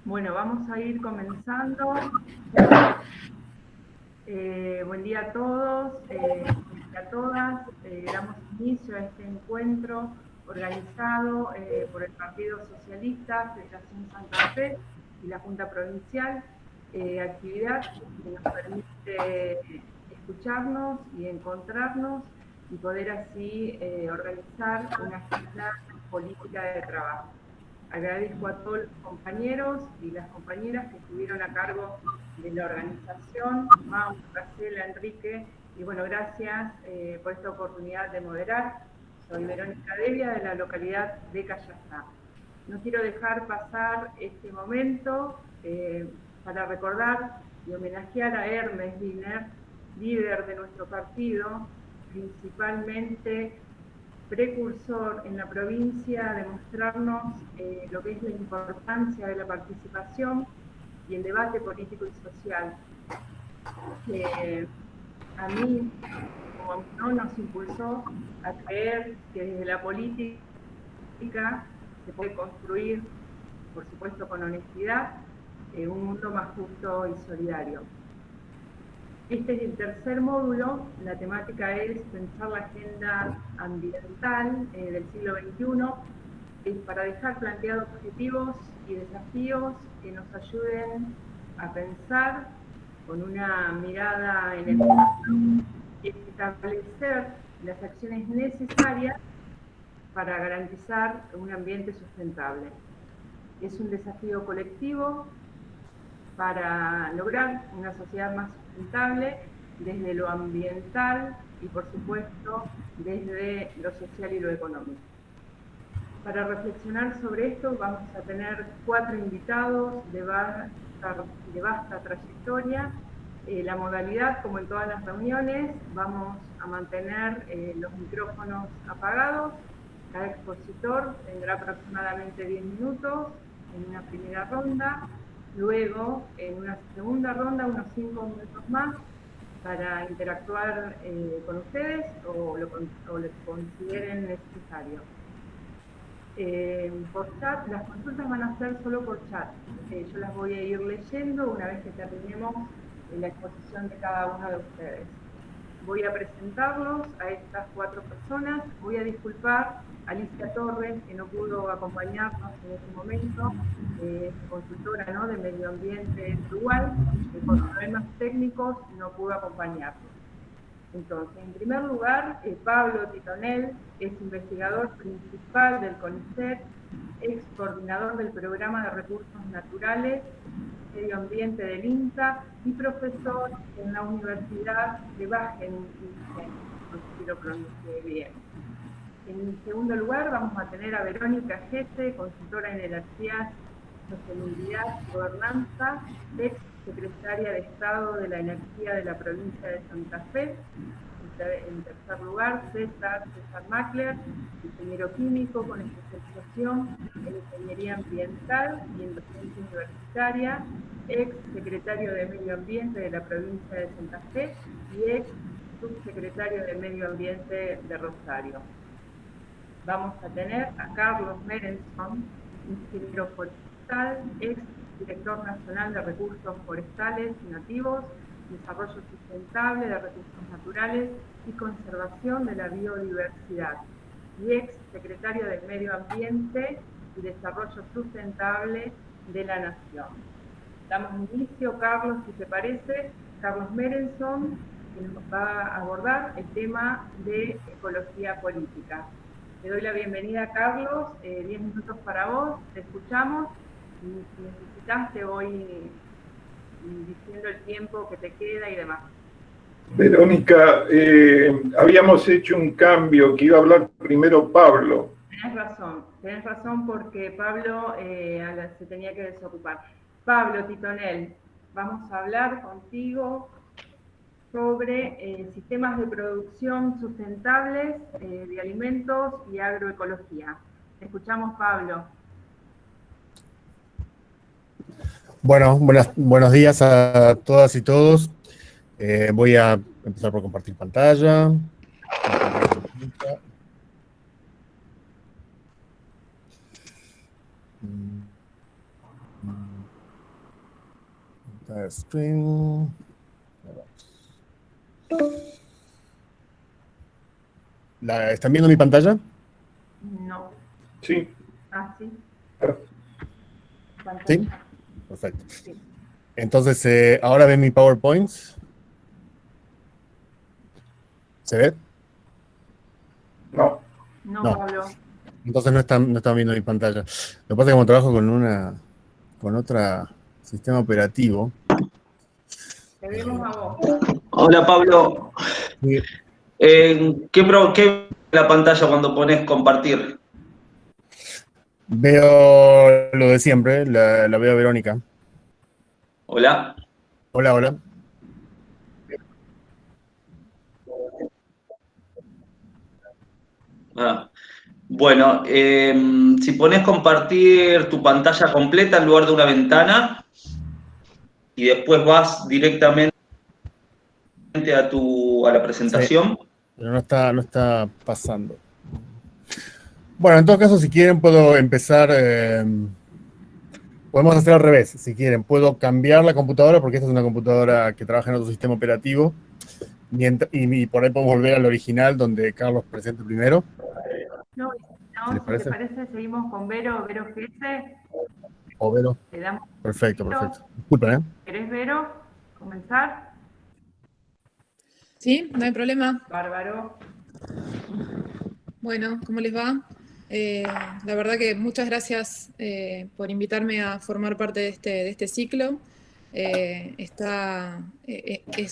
Bueno, vamos a ir comenzando. Buen día a todos y a todas. Damos inicio a este encuentro organizado por el Partido Socialista, Federación Santa Fe y la Junta Provincial. Actividad que nos permite escucharnos y encontrarnos y poder así organizar una agenda política de trabajo. Agradezco a todos los compañeros y las compañeras que estuvieron a cargo de la organización, Mau, Marcela, Enrique, y bueno, gracias por esta oportunidad de moderar. Soy Verónica Devia, de la localidad de Cayazá. No quiero dejar pasar este momento para recordar y homenajear a Hermes Wiener, líder de nuestro partido, principalmente precursor en la provincia de mostrarnos lo que es la importancia de la participación y el debate político y social. A mí, como a mi no, nos impulsó a creer que desde la política se puede construir, por supuesto con honestidad, un mundo más justo y solidario. Este es el tercer módulo. La temática es pensar la agenda ambiental del siglo XXI para dejar planteados objetivos y desafíos que nos ayuden a pensar con una mirada en el futuro y establecer las acciones necesarias para garantizar un ambiente sustentable. Es un desafío colectivo para lograr una sociedad más sustentable desde lo ambiental y, por supuesto, desde lo social y lo económico. Para reflexionar sobre esto vamos a tener 4 invitados de vasta trayectoria. La modalidad, como en todas las reuniones, vamos a mantener los micrófonos apagados. Cada expositor tendrá aproximadamente 10 minutos en una primera ronda. Luego, en una segunda ronda, unos 5 minutos más para interactuar con ustedes o lo que consideren necesario. Por chat, las consultas van a ser solo por chat. Yo las voy a ir leyendo una vez que terminemos la exposición de cada una de ustedes. Voy a presentarlos a estas 4 personas. Voy a disculpar a Alicia Torres, que no pudo acompañarnos en este momento, consultora, ¿no?, de Medio Ambiente de Uruguay, que por problemas técnicos no pudo acompañarnos. Entonces, en primer lugar, Pablo Titonel es investigador principal del CONICET, ex coordinador del Programa de Recursos Naturales, Medio Ambiente del INTA y profesor en la Universidad de Wageningen, no sé si lo pronuncié bien. En segundo lugar, vamos a tener a Verónica Gete, consultora en energías, sostenibilidad y gobernanza, ex secretaria de Estado de la Energía de la provincia de Santa Fe. En tercer lugar, César Mackler, ingeniero químico con especialización en ingeniería ambiental y en docencia universitaria, ex secretario de Medio Ambiente de la provincia de Santa Fe y ex subsecretario de Medio Ambiente de Rosario. Vamos a tener a Carlos Merenson, ingeniero forestal, ex director nacional de recursos forestales y nativos, desarrollo sustentable de recursos naturales y conservación de la biodiversidad, y ex secretario del Medio Ambiente y Desarrollo Sustentable de la Nación. Damos inicio, Carlos, si te parece. Carlos Merenson, que nos va a abordar el tema de ecología política. Te doy la bienvenida, Carlos. 10 minutos para vos, te escuchamos. Y si necesitas, te voy diciendo el tiempo que te queda y demás. Verónica, habíamos hecho un cambio, que iba a hablar primero Pablo. Tenés razón porque Pablo se tenía que desocupar. Pablo Titonel, vamos a hablar contigo sobre sistemas de producción sustentables de alimentos y agroecología. Te escuchamos, Pablo. Bueno, buenos días a todas y todos. Voy a empezar por compartir pantalla. Screen. ¿Están viendo mi pantalla? No. Sí. Ah, sí. ¿Sí? Perfecto. Sí. Entonces, ahora ven mi PowerPoint. ¿Se ve? No. No, Pablo. Entonces no están viendo mi pantalla. Lo que pasa es que como trabajo con otro sistema operativo. Te vemos a vos. Hola, Pablo. Sí. ¿Qué la pantalla cuando pones compartir? Veo lo de siempre, la veo a Verónica. Hola. Hola, hola. Bueno, si pones compartir tu pantalla completa en lugar de una ventana y después vas directamente a la presentación. Sí, pero no está pasando. Bueno, en todo caso, si quieren puedo empezar, podemos hacer al revés, si quieren. Puedo cambiar la computadora, porque esta es una computadora que trabaja en otro sistema operativo, y por ahí podemos volver al original, donde Carlos presente primero. No, si te parece, seguimos con Vero GS. O Vero. Le damos Perfecto. Disculpen, ¿eh? ¿Querés, Vero, comenzar? Sí, no hay problema. Bárbaro. Bueno, ¿cómo les va? La verdad que muchas gracias por invitarme a formar parte de este ciclo. Es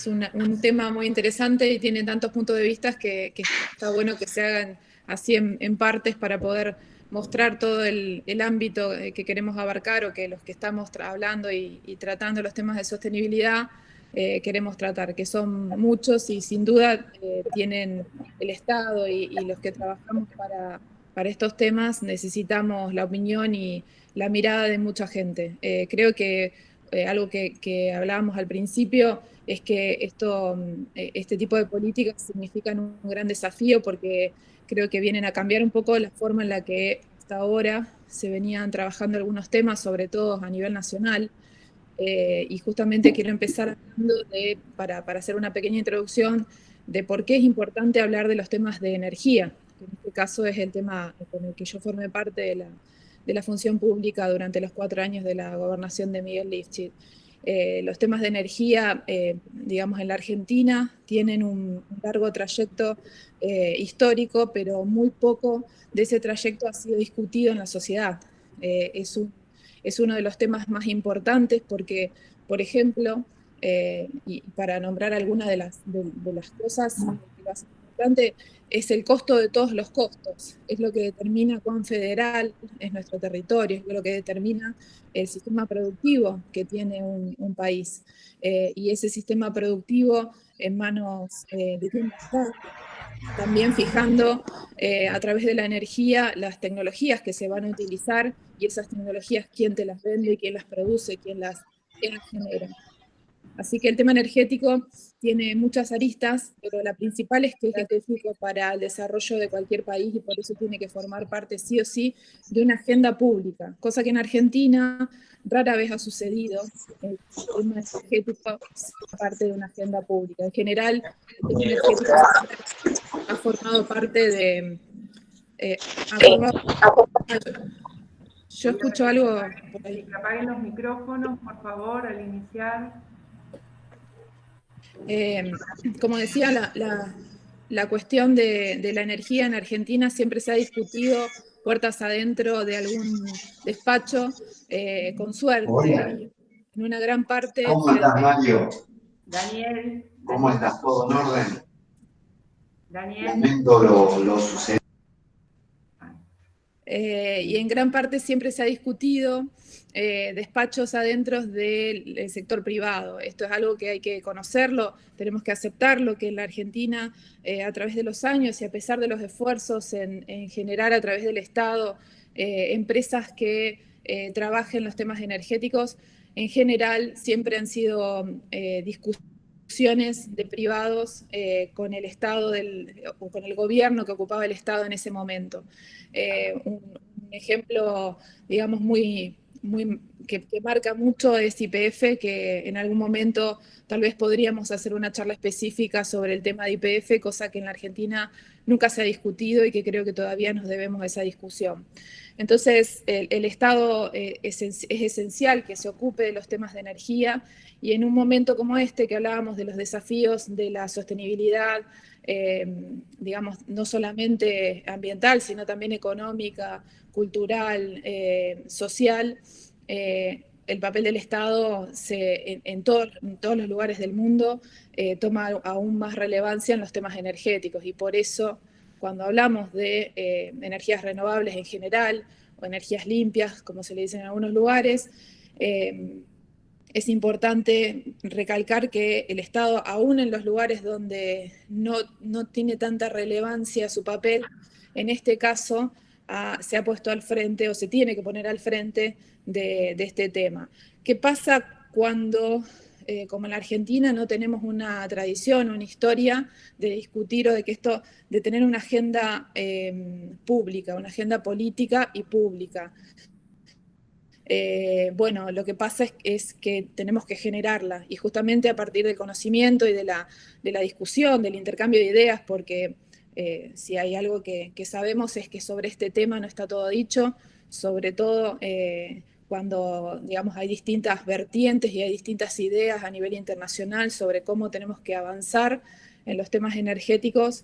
un tema muy interesante y tiene tantos puntos de vista que está bueno que se hagan así en partes para poder mostrar todo el ámbito que queremos abarcar o que los que estamos hablando y tratando los temas de sostenibilidad queremos tratar, que son muchos y sin duda tienen el Estado y los que trabajamos para estos temas necesitamos la opinión y la mirada de mucha gente. Creo que algo que hablábamos al principio es que este tipo de políticas significan un gran desafío porque creo que vienen a cambiar un poco la forma en la que hasta ahora se venían trabajando algunos temas, sobre todo a nivel nacional. Y justamente quiero empezar hablando para hacer una pequeña introducción de por qué es importante hablar de los temas de energía, que en este caso es el tema con el que yo formé parte de la función pública durante los 4 años de la gobernación de Miguel Lifchit. Los temas de energía, digamos, en la Argentina tienen un largo trayecto histórico, pero muy poco de ese trayecto ha sido discutido en la sociedad. Es uno de los temas más importantes porque, por ejemplo, y para nombrar algunas de las cosas que lo hace importante, es el costo de todos los costos. Es lo que determina cuán federal es nuestro territorio, es lo que determina el sistema productivo que tiene un país. Y ese sistema productivo en manos de quién está, también fijando a través de la energía las tecnologías que se van a utilizar y esas tecnologías quién te las vende, quién las produce, quién las genera. Así que el tema energético tiene muchas aristas, pero la principal es que es estratégico para el desarrollo de cualquier país y por eso tiene que formar parte sí o sí de una agenda pública, cosa que en Argentina rara vez ha sucedido. El tema energético es parte de una agenda pública. En general, el tema energético ha formado parte de... Yo escucho algo por ahí. Que apaguen los micrófonos, por favor, al iniciar. Como decía, la cuestión de la energía en Argentina siempre se ha discutido puertas adentro de algún despacho, con suerte. Hola. En una gran parte... ¿Cómo estás, Mario? Daniel. ¿Cómo estás? ¿Todo en orden? Daniel. Lamento lo sucedido. Y en gran parte siempre se ha discutido despachos adentro del sector privado. Esto es algo que hay que conocerlo, tenemos que aceptarlo, que en la Argentina, a través de los años y a pesar de los esfuerzos en generar a través del Estado empresas que trabajen los temas energéticos, en general siempre han sido discusiones de privados con el Estado o con el gobierno que ocupaba el Estado en ese momento. Un ejemplo, digamos, muy que marca mucho es YPF, que en algún momento tal vez podríamos hacer una charla específica sobre el tema de YPF, cosa que en la Argentina nunca se ha discutido y que creo que todavía nos debemos esa discusión. Entonces, el Estado es esencial que se ocupe de los temas de energía, y en un momento como este, que hablábamos de los desafíos de la sostenibilidad, digamos, no solamente ambiental, sino también económica, cultural, social, el papel del Estado en todos los lugares del mundo toma aún más relevancia en los temas energéticos, y por eso cuando hablamos de energías renovables en general, o energías limpias, como se le dice en algunos lugares, es importante recalcar que el Estado, aún en los lugares donde no tiene tanta relevancia su papel, en este caso se ha puesto al frente, o se tiene que poner al frente de este tema. ¿Qué pasa cuando, como en la Argentina, no tenemos una tradición, una historia de discutir o de tener una agenda pública, una agenda política y pública? Bueno, lo que pasa es que tenemos que generarla, y justamente a partir del conocimiento y de la discusión, del intercambio de ideas, porque si hay algo que sabemos es que sobre este tema no está todo dicho, sobre todo cuando, digamos, hay distintas vertientes y hay distintas ideas a nivel internacional sobre cómo tenemos que avanzar en los temas energéticos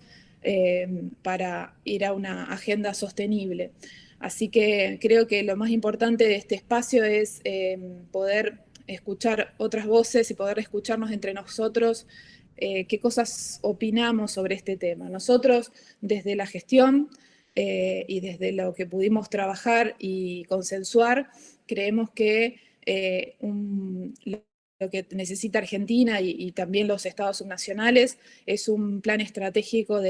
para ir a una agenda sostenible. Así que creo que lo más importante de este espacio es poder escuchar otras voces y poder escucharnos entre nosotros qué cosas opinamos sobre este tema. Nosotros, desde la gestión y desde lo que pudimos trabajar y consensuar, creemos que lo que necesita Argentina y también los estados subnacionales es un plan estratégico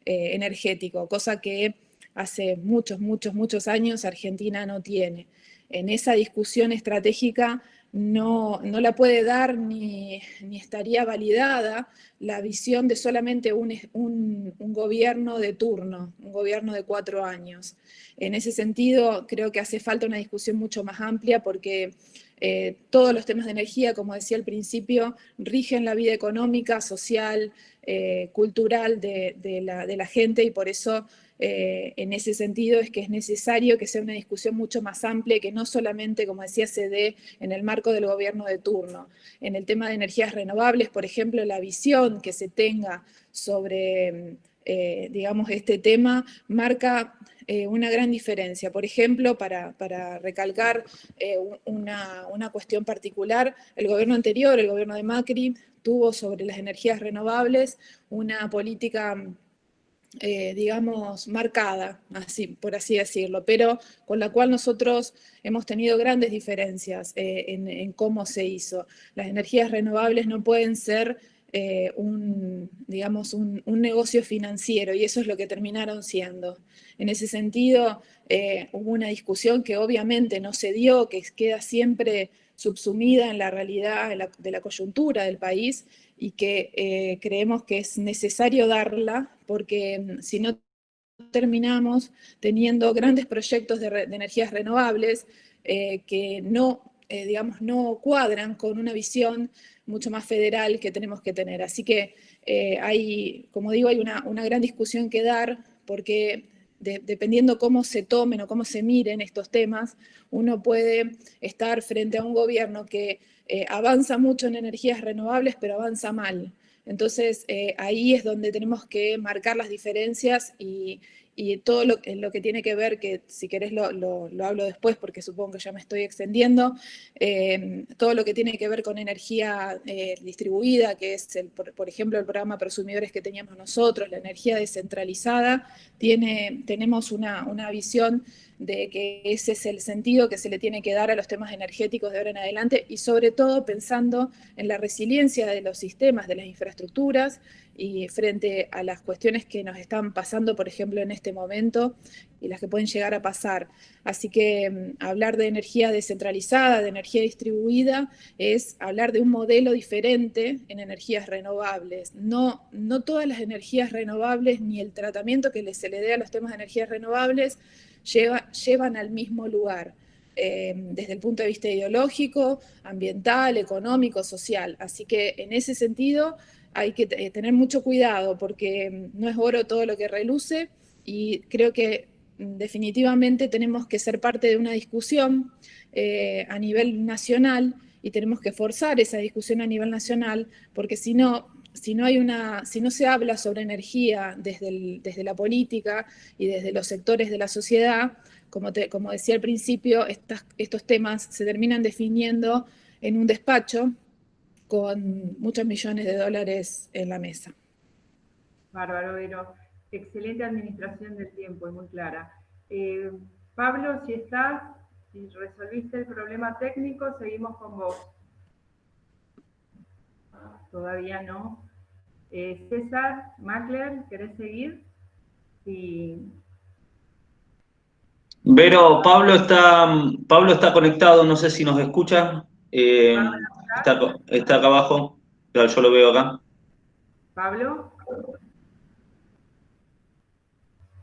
energético, cosa que hace muchos años Argentina no tiene. En esa discusión estratégica no la puede dar ni estaría validada la visión de solamente un gobierno de turno, un gobierno de 4 años. En ese sentido, creo que hace falta una discusión mucho más amplia, porque todos los temas de energía, como decía al principio, rigen la vida económica, social, cultural de la gente, y por eso en ese sentido es que es necesario que sea una discusión mucho más amplia, que no solamente, como decía, se dé en el marco del gobierno de turno. En el tema de energías renovables, por ejemplo, la visión que se tenga sobre, digamos, este tema marca una gran diferencia. Por ejemplo, para recalcar una cuestión particular, el gobierno anterior, el gobierno de Macri, tuvo sobre las energías renovables una política digamos, marcada, por así decirlo, pero con la cual nosotros hemos tenido grandes diferencias en cómo se hizo. Las energías renovables no pueden ser digamos, un negocio financiero, y eso es lo que terminaron siendo. En ese sentido, hubo una discusión que obviamente no se dio, que queda siempre subsumida en la realidad de la coyuntura del país, y que creemos que es necesario darla, porque si no terminamos teniendo grandes proyectos de energías renovables que digamos, no cuadran con una visión mucho más federal que tenemos que tener. Así que hay, como digo, hay una gran discusión que dar, porque dependiendo cómo se tomen o cómo se miren estos temas, uno puede estar frente a un gobierno que avanza mucho en energías renovables, pero avanza mal. Entonces, ahí es donde tenemos que marcar las diferencias, y todo lo que tiene que ver, que si querés lo hablo después porque supongo que ya me estoy extendiendo, todo lo que tiene que ver con energía distribuida, que es, por ejemplo, el programa Prosumidores que teníamos nosotros, la energía descentralizada, tenemos una visión de que ese es el sentido que se le tiene que dar a los temas energéticos de ahora en adelante, y sobre todo pensando en la resiliencia de los sistemas, de las infraestructuras, y frente a las cuestiones que nos están pasando, por ejemplo, en este momento, y las que pueden llegar a pasar. Así que hablar de energía descentralizada, de energía distribuida, es hablar de un modelo diferente en energías renovables. No todas las energías renovables, ni el tratamiento que se le dé a los temas de energías renovables, llevan al mismo lugar. desde el punto de vista ideológico, ambiental, económico, social. Así que en ese sentido hay que tener mucho cuidado porque no es oro todo lo que reluce y creo que definitivamente tenemos que ser parte de una discusión a nivel nacional y tenemos que forzar esa discusión a nivel nacional porque si no se habla sobre energía desde la política y desde los sectores de la sociedad, como decía al principio, estos temas se terminan definiendo en un despacho con muchos millones de dólares en la mesa. Bárbaro, Vero. Excelente administración del tiempo y muy clara. Pablo, si resolviste el problema técnico, seguimos con vos. Todavía no. César, Macler, ¿querés seguir? Sí. Vero, Pablo está conectado, no sé si nos escucha. Está acá abajo, claro, yo lo veo acá. Pablo.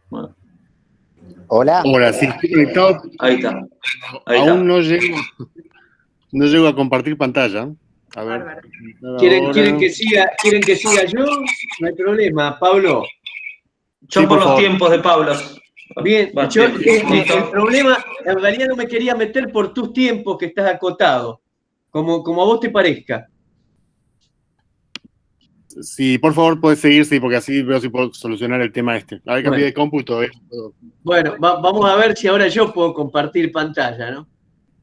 Bueno. Hola. Hola, sí, estoy conectado. Ahí está. Aún no llego a compartir pantalla. A ver. ¿Quieren que siga yo? No hay problema, Pablo. Yo Sí, por los favor. tiempos de Pablo. Bien, Va, yo, bien, listo. el problema, en realidad no me quería meter por tus tiempos que estás acotado, como a vos te parezca. Sí, por favor, puedes seguir, sí, porque así veo si puedo solucionar el tema este. A ver, cambié de cómputo. Bueno, vamos a ver si ahora yo puedo compartir pantalla, ¿no?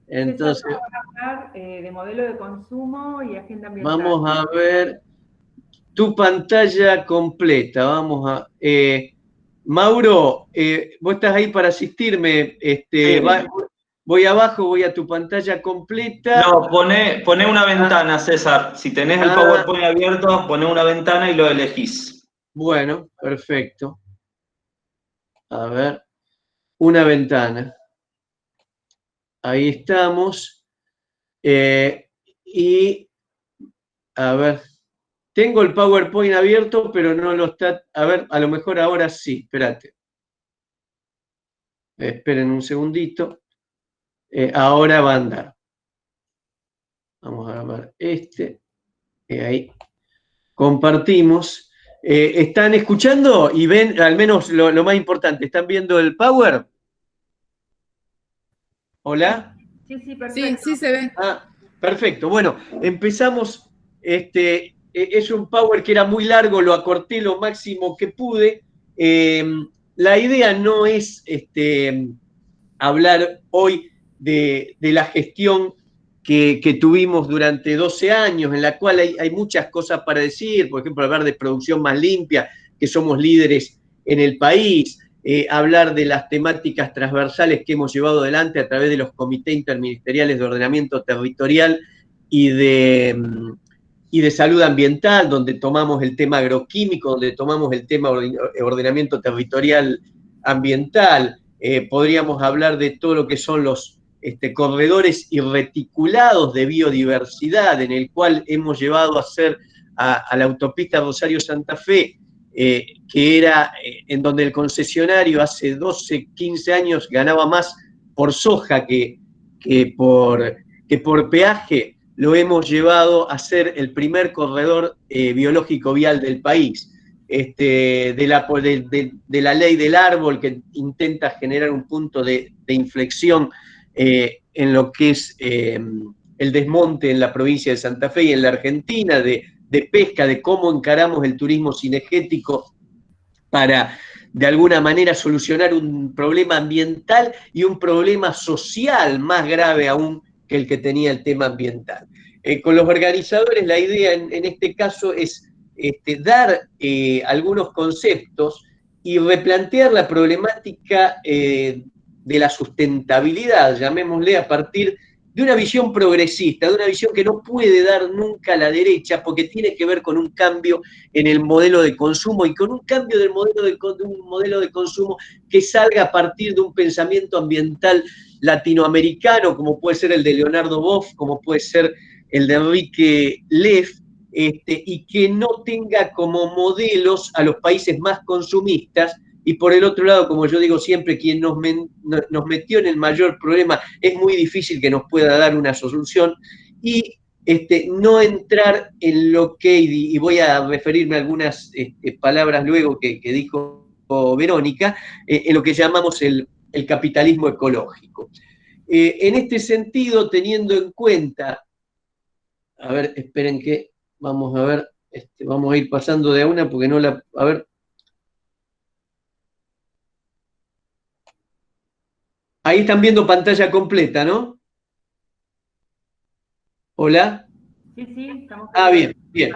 Entonces, Vamos a hablar de modelo de consumo y agenda ambiental. vamos a ver tu pantalla completa. Vamos a... Mauro, vos estás ahí para asistirme. Sí. Voy abajo, voy a tu pantalla completa. No, pone una ventana, César. Si tenés el PowerPoint abierto, poné una ventana y lo elegís. Bueno, perfecto. A ver, una ventana. Ahí estamos. Y, a ver, tengo el PowerPoint abierto, pero no lo está... A ver, a lo mejor ahora sí, espérate. Esperen un segundito. Ahora va a andar. Vamos a ver ahí. Compartimos. ¿Están escuchando y ven, al menos lo más importante, ¿están viendo el Power? ¿Hola? Sí, perfecto. Sí, se ve. Perfecto. Bueno, empezamos. Es un Power que era muy largo, lo acorté lo máximo que pude. La idea no es hablar hoy de la gestión que tuvimos durante 12 años, en la cual hay muchas cosas para decir, por ejemplo, hablar de producción más limpia, que somos líderes en el país, hablar de las temáticas transversales que hemos llevado adelante a través de los comités interministeriales de ordenamiento territorial y de salud ambiental, donde tomamos el tema agroquímico, donde tomamos el tema ordenamiento territorial ambiental. Podríamos hablar de todo lo que son los corredores y reticulados de biodiversidad, en el cual hemos llevado a hacer a la autopista Rosario-Santa Fe, que era en donde el concesionario hace 12, 15 años ganaba más por soja que por peaje, lo hemos llevado a ser el primer corredor biológico vial del país. De la ley del árbol, que intenta generar un punto de inflexión en lo que es el desmonte en la provincia de Santa Fe y en la Argentina, de pesca, de cómo encaramos el turismo cinegético para, de alguna manera, solucionar un problema ambiental y un problema social más grave aún que el que tenía el tema ambiental. Con los organizadores, la idea en este caso es dar algunos conceptos y replantear la problemática de la sustentabilidad, llamémosle, a partir de una visión progresista, de una visión que no puede dar nunca a la derecha, porque tiene que ver con un cambio en el modelo de consumo y con un cambio del modelo de consumo que salga a partir de un pensamiento ambiental latinoamericano, como puede ser el de Leonardo Boff, como puede ser el de Enrique Leff, y que no tenga como modelos a los países más consumistas y por el otro lado, como yo digo siempre, quien nos metió en el mayor problema, es muy difícil que nos pueda dar una solución, y no entrar en lo que, y voy a referirme a algunas palabras luego que dijo Verónica, en lo que llamamos el capitalismo ecológico. En este sentido, teniendo en cuenta, a ver, esperen que vamos a ver, vamos a ir pasando de a una porque no la, a ver. Ahí están viendo pantalla completa, ¿no? ¿Hola? Sí, estamos viendo. Ah, bien, bien.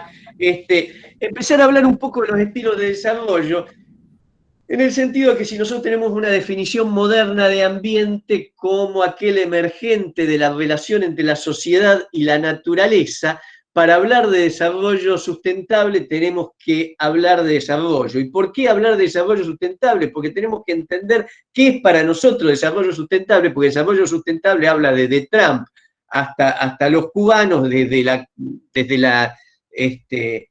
Empezar a hablar un poco de los estilos de desarrollo, en el sentido de que si nosotros tenemos una definición moderna de ambiente como aquel emergente de la relación entre la sociedad y la naturaleza, para hablar de desarrollo sustentable tenemos que hablar de desarrollo. ¿Y por qué hablar de desarrollo sustentable? Porque tenemos que entender qué es para nosotros desarrollo sustentable, porque desarrollo sustentable habla desde Trump hasta los cubanos, desde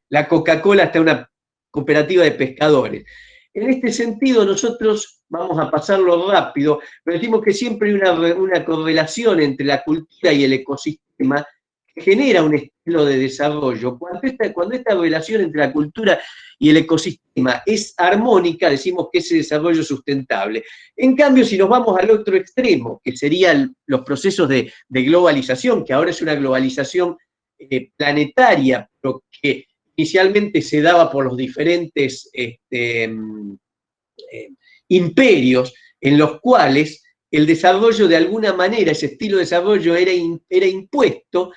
la Coca-Cola hasta una cooperativa de pescadores. En este sentido, nosotros vamos a pasarlo rápido, pero decimos que siempre hay una correlación entre la cultura y el ecosistema que genera un estilo de desarrollo. Cuando esta relación entre la cultura y el ecosistema es armónica, decimos que ese desarrollo es sustentable. En cambio, si nos vamos al otro extremo, que serían los procesos de globalización, que ahora es una globalización planetaria, pero que inicialmente se daba por los diferentes imperios, en los cuales el desarrollo de alguna manera, ese estilo de desarrollo era impuesto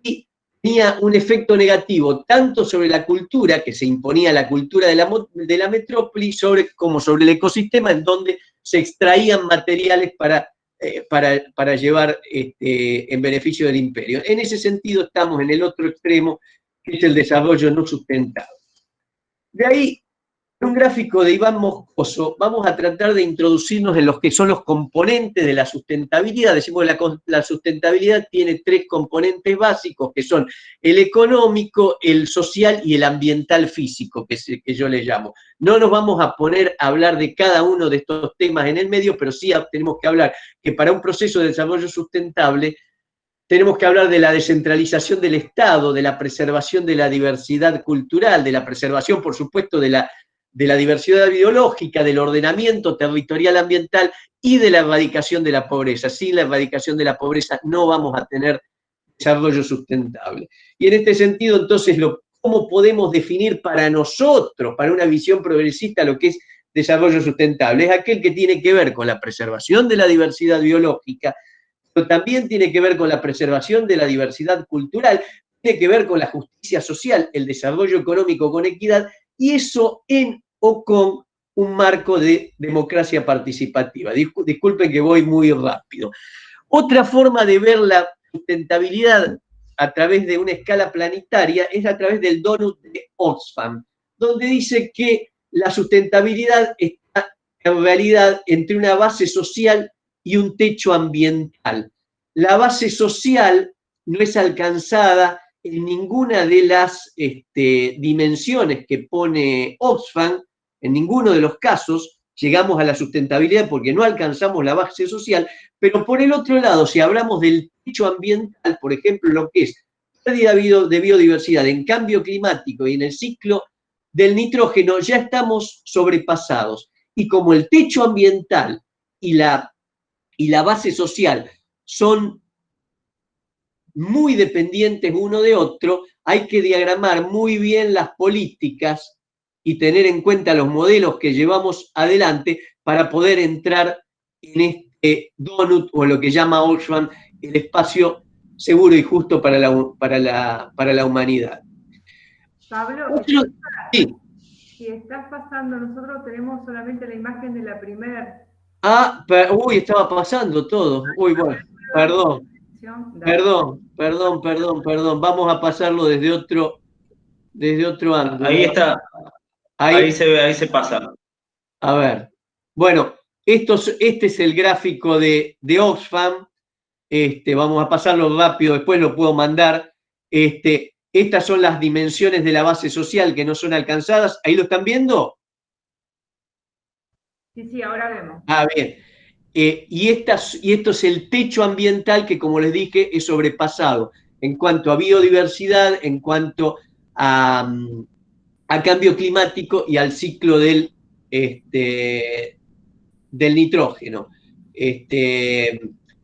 y tenía un efecto negativo tanto sobre la cultura, que se imponía la cultura de la metrópoli, como sobre el ecosistema, en donde se extraían materiales para llevar en beneficio del imperio. En ese sentido estamos en el otro extremo, que es el desarrollo no sustentable. De ahí, en un gráfico de Iván Moscoso, vamos a tratar de introducirnos en los que son los componentes de la sustentabilidad. Decimos que la sustentabilidad tiene tres componentes básicos, que son el económico, el social y el ambiental físico, que yo le llamo. No nos vamos a poner a hablar de cada uno de estos temas en el medio, pero sí tenemos que hablar que para un proceso de desarrollo sustentable tenemos que hablar de la descentralización del Estado, de la preservación de la diversidad cultural, de la preservación, por supuesto, de la diversidad biológica, del ordenamiento territorial ambiental y de la erradicación de la pobreza. Sin la erradicación de la pobreza no vamos a tener desarrollo sustentable. Y en este sentido, entonces, ¿cómo podemos definir para nosotros, para una visión progresista, lo que es desarrollo sustentable? Es aquel que tiene que ver con la preservación de la diversidad biológica, pero también tiene que ver con la preservación de la diversidad cultural, tiene que ver con la justicia social, el desarrollo económico con equidad, y eso en o con un marco de democracia participativa. Disculpen que voy muy rápido. Otra forma de ver la sustentabilidad a través de una escala planetaria es a través del donut de Oxfam, donde dice que la sustentabilidad está en realidad entre una base social y un techo ambiental. La base social no es alcanzada en ninguna de las dimensiones que pone Oxfam. En ninguno de los casos llegamos a la sustentabilidad porque no alcanzamos la base social, pero por el otro lado, si hablamos del techo ambiental, por ejemplo, lo que es pérdida de biodiversidad, en cambio climático y en el ciclo del nitrógeno, ya estamos sobrepasados. Y como el techo ambiental y la base social son muy dependientes uno de otro, hay que diagramar muy bien las políticas y tener en cuenta los modelos que llevamos adelante para poder entrar en este donut, o lo que llama Oxfam, el espacio seguro y justo para la humanidad. Pablo, sí. Si estás pasando, nosotros tenemos solamente la imagen de la primera. Uy, estaba pasando todo. Uy, bueno, perdón. Perdón. Vamos a pasarlo desde otro ángulo. Ahí está. Ahí se pasa. A ver. Bueno, este es el gráfico de Oxfam. Vamos a pasarlo rápido, después lo puedo mandar. Estas son las dimensiones de la base social que no son alcanzadas. ¿Ahí lo están viendo? Sí, ahora vemos. Ah, bien. Y esto es el techo ambiental que, como les dije, es sobrepasado en cuanto a biodiversidad, en cuanto a cambio climático y al ciclo del nitrógeno.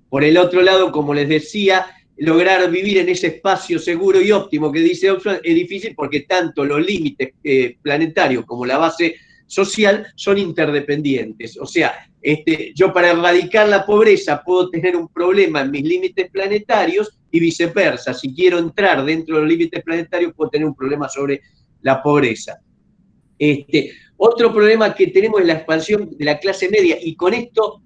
Por el otro lado, como les decía, lograr vivir en ese espacio seguro y óptimo que dice Oxfam es difícil porque tanto los límites planetarios como la base social son interdependientes. O sea, yo para erradicar la pobreza puedo tener un problema en mis límites planetarios y viceversa. Si quiero entrar dentro de los límites planetarios puedo tener un problema sobre la pobreza. Otro problema que tenemos es la expansión de la clase media, y con esto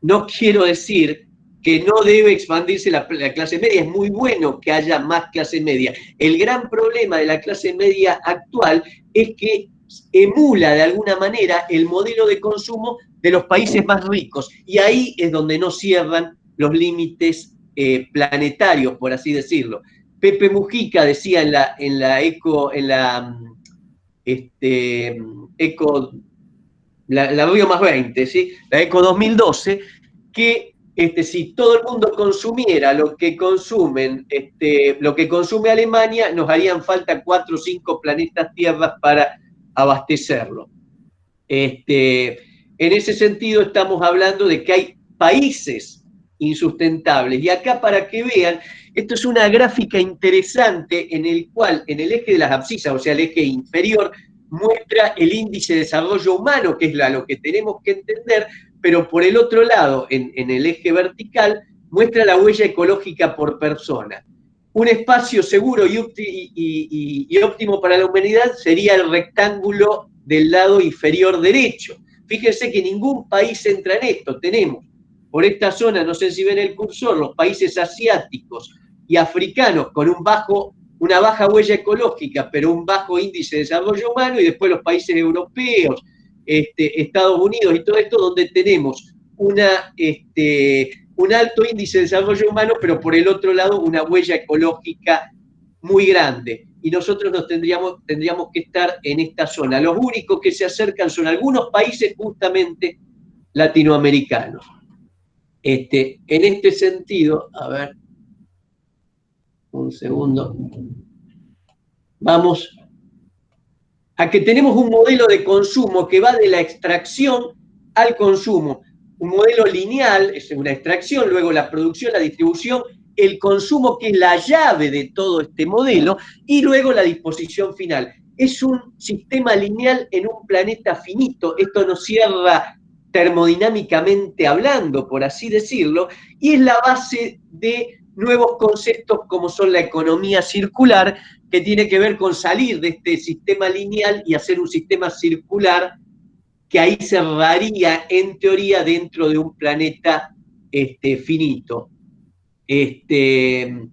no quiero decir que no debe expandirse la clase media, es muy bueno que haya más clase media. El gran problema de la clase media actual es que emula de alguna manera el modelo de consumo de los países más ricos, y ahí es donde no cierran los límites planetarios, por así decirlo. Pepe Mujica decía en la Río más 20, ¿sí? La ECO 2012, que si todo el mundo consumiera lo que consume Alemania, nos harían falta 4 o 5 planetas Tierras para abastecerlo. En ese sentido estamos hablando de que hay países insustentables. Y acá, para que vean, esto es una gráfica interesante en el cual, en el eje de las abscisas, o sea, el eje inferior, muestra el índice de desarrollo humano, que es lo que tenemos que entender, pero por el otro lado, en el eje vertical, muestra la huella ecológica por persona. Un espacio seguro y óptimo para la humanidad sería el rectángulo del lado inferior derecho. Fíjense que ningún país entra en esto. Tenemos por esta zona, no sé si ven el cursor, los países asiáticos y africanos con una baja huella ecológica, pero un bajo índice de desarrollo humano, y después los países europeos, Estados Unidos y todo esto, donde tenemos un alto índice de desarrollo humano, pero por el otro lado una huella ecológica muy grande. Y nosotros tendríamos que estar en esta zona. Los únicos que se acercan son algunos países justamente latinoamericanos. En este sentido, a ver, un segundo, vamos a que tenemos un modelo de consumo que va de la extracción al consumo, un modelo lineal, es una extracción, luego la producción, la distribución, el consumo, que es la llave de todo este modelo, y luego la disposición final. Es un sistema lineal en un planeta finito, esto nos cierra termodinámicamente hablando, por así decirlo, y es la base de nuevos conceptos como son la economía circular, que tiene que ver con salir de este sistema lineal y hacer un sistema circular que ahí cerraría, en teoría, dentro de un planeta finito. El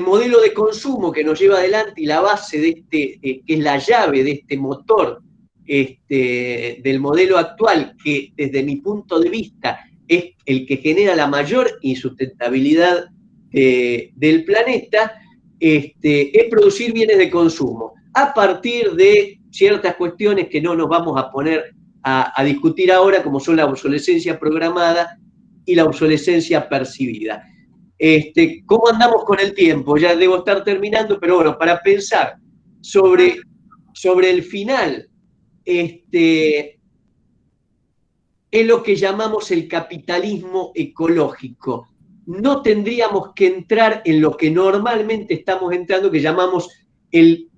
modelo de consumo que nos lleva adelante y la base de que es la llave de este motor del modelo actual, que desde mi punto de vista es el que genera la mayor insustentabilidad del planeta, es producir bienes de consumo a partir de ciertas cuestiones que no nos vamos a poner a discutir ahora, como son la obsolescencia programada y la obsolescencia percibida. ¿Cómo andamos con el tiempo? Ya debo estar terminando, pero bueno, para pensar sobre el final, es lo que llamamos el capitalismo ecológico. No tendríamos que entrar en lo que normalmente estamos entrando, que llamamos el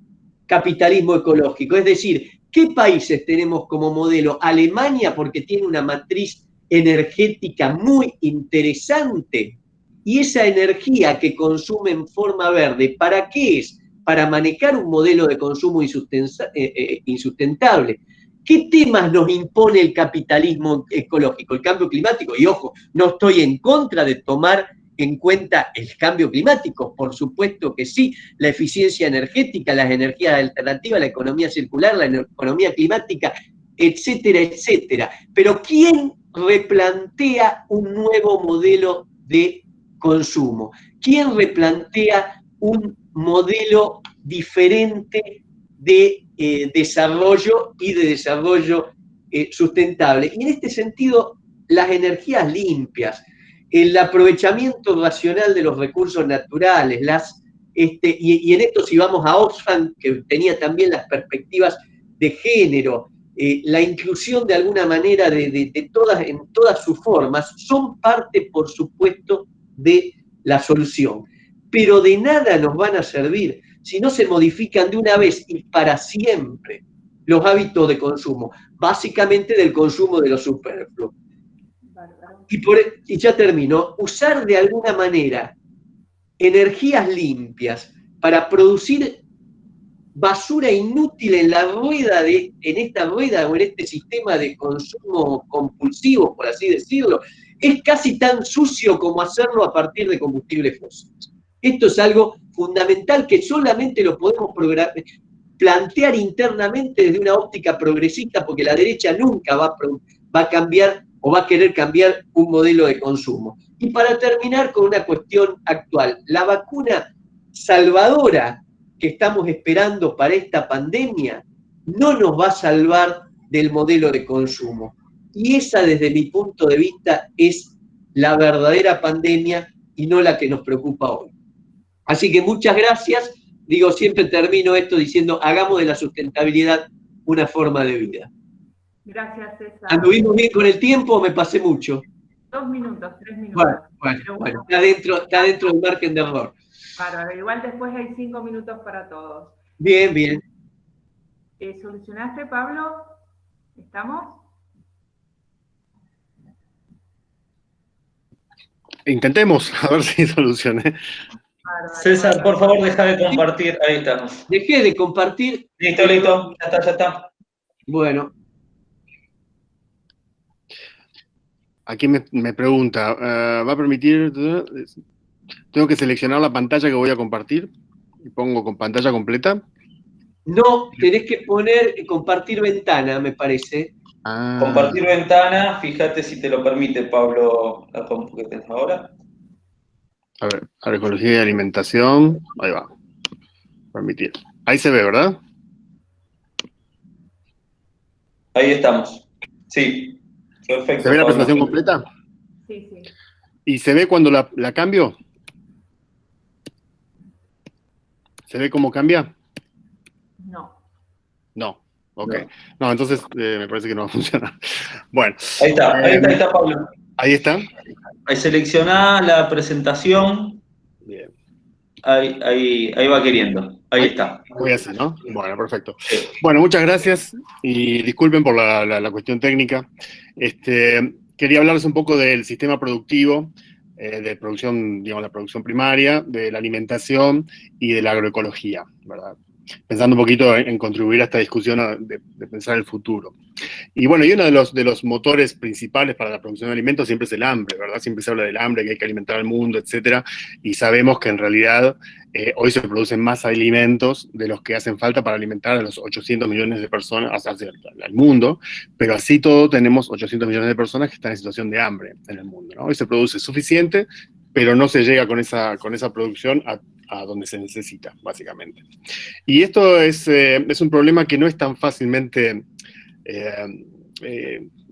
capitalismo ecológico. Es decir, ¿qué países tenemos como modelo? Alemania, porque tiene una matriz energética muy interesante, y esa energía que consume en forma verde, ¿para qué es? Para manejar un modelo de consumo insustentable. ¿Qué temas nos impone el capitalismo ecológico? El cambio climático. Y ojo, no estoy en contra de tomar en cuenta el cambio climático, por supuesto que sí, la eficiencia energética, las energías alternativas, la economía circular, la economía climática, etcétera, etcétera. Pero ¿quién replantea un nuevo modelo de consumo? ¿Quién replantea un modelo diferente de desarrollo y de desarrollo sustentable. Y en este sentido, las energías limpias, el aprovechamiento racional de los recursos naturales, y en esto si vamos a Oxfam, que tenía también las perspectivas de género, la inclusión de alguna manera en todas sus formas, son parte, por supuesto, de la solución. Pero de nada nos van a servir si no se modifican de una vez y para siempre los hábitos de consumo, básicamente del consumo de lo superfluo. Y ya termino, usar de alguna manera energías limpias para producir basura inútil en la rueda, en esta rueda o en este sistema de consumo compulsivo, por así decirlo, es casi tan sucio como hacerlo a partir de combustibles fósiles. Esto es algo fundamental que solamente lo podemos plantear internamente desde una óptica progresista, porque la derecha nunca va a cambiar o va a querer cambiar un modelo de consumo. Y para terminar con una cuestión actual, la vacuna salvadora que estamos esperando para esta pandemia no nos va a salvar del modelo de consumo. Y esa, desde mi punto de vista, es la verdadera pandemia y no la que nos preocupa hoy. Así que muchas gracias. Digo, siempre termino esto diciendo, hagamos de la sustentabilidad una forma de vida. Gracias, César. ¿Anduvimos bien con el tiempo o me pasé mucho? 2 minutos, 3 minutos. Bueno, está dentro del margen de error. Claro, igual después hay 5 minutos para todos. Bien, bien. ¿Solucionaste, Pablo? ¿Estamos? Intentemos, a ver si solucione. César, por favor, deja de compartir. Ahí estamos. Dejé de compartir. Listo, listo. Ya está. Bueno. Aquí me pregunta, ¿va a permitir? ¿Tengo que seleccionar la pantalla que voy a compartir? Y pongo con pantalla completa. No, tenés que poner compartir ventana, me parece. Compartir ventana, fíjate si te lo permite, Pablo, la compu que tenés ahora. A ver, agroecología y alimentación. Ahí va. Permitir. Ahí se ve, ¿verdad? Ahí estamos. Sí. Perfecto. ¿Se ve la Pablo. presentación completa? Sí. ¿Y se ve cuando la cambio? ¿Se ve cómo cambia? No. Ok. No, entonces me parece que no va a funcionar. Bueno. Ahí está, Pablo. Ahí está. Ahí seleccioná la presentación. Bien. Ahí va queriendo. Ahí está. Voy así, ¿no? Bueno, perfecto. Bueno, muchas gracias y disculpen por la cuestión técnica. Quería hablarles un poco del sistema productivo, de producción, digamos, la producción primaria, de la alimentación y de la agroecología, ¿verdad? Pensando un poquito en contribuir a esta discusión de pensar el futuro. Y bueno, y uno de los motores principales para la producción de alimentos siempre es el hambre, ¿verdad? Siempre se habla del hambre, que hay que alimentar al mundo, etcétera, y sabemos que en realidad hoy se producen más alimentos de los que hacen falta para alimentar a los 800 millones de personas, al mundo, pero así todo tenemos 800 millones de personas que están en situación de hambre en el mundo, ¿no? Hoy se produce suficiente, pero no se llega con esa producción a donde se necesita, básicamente. Y esto es un problema que no es tan fácilmente,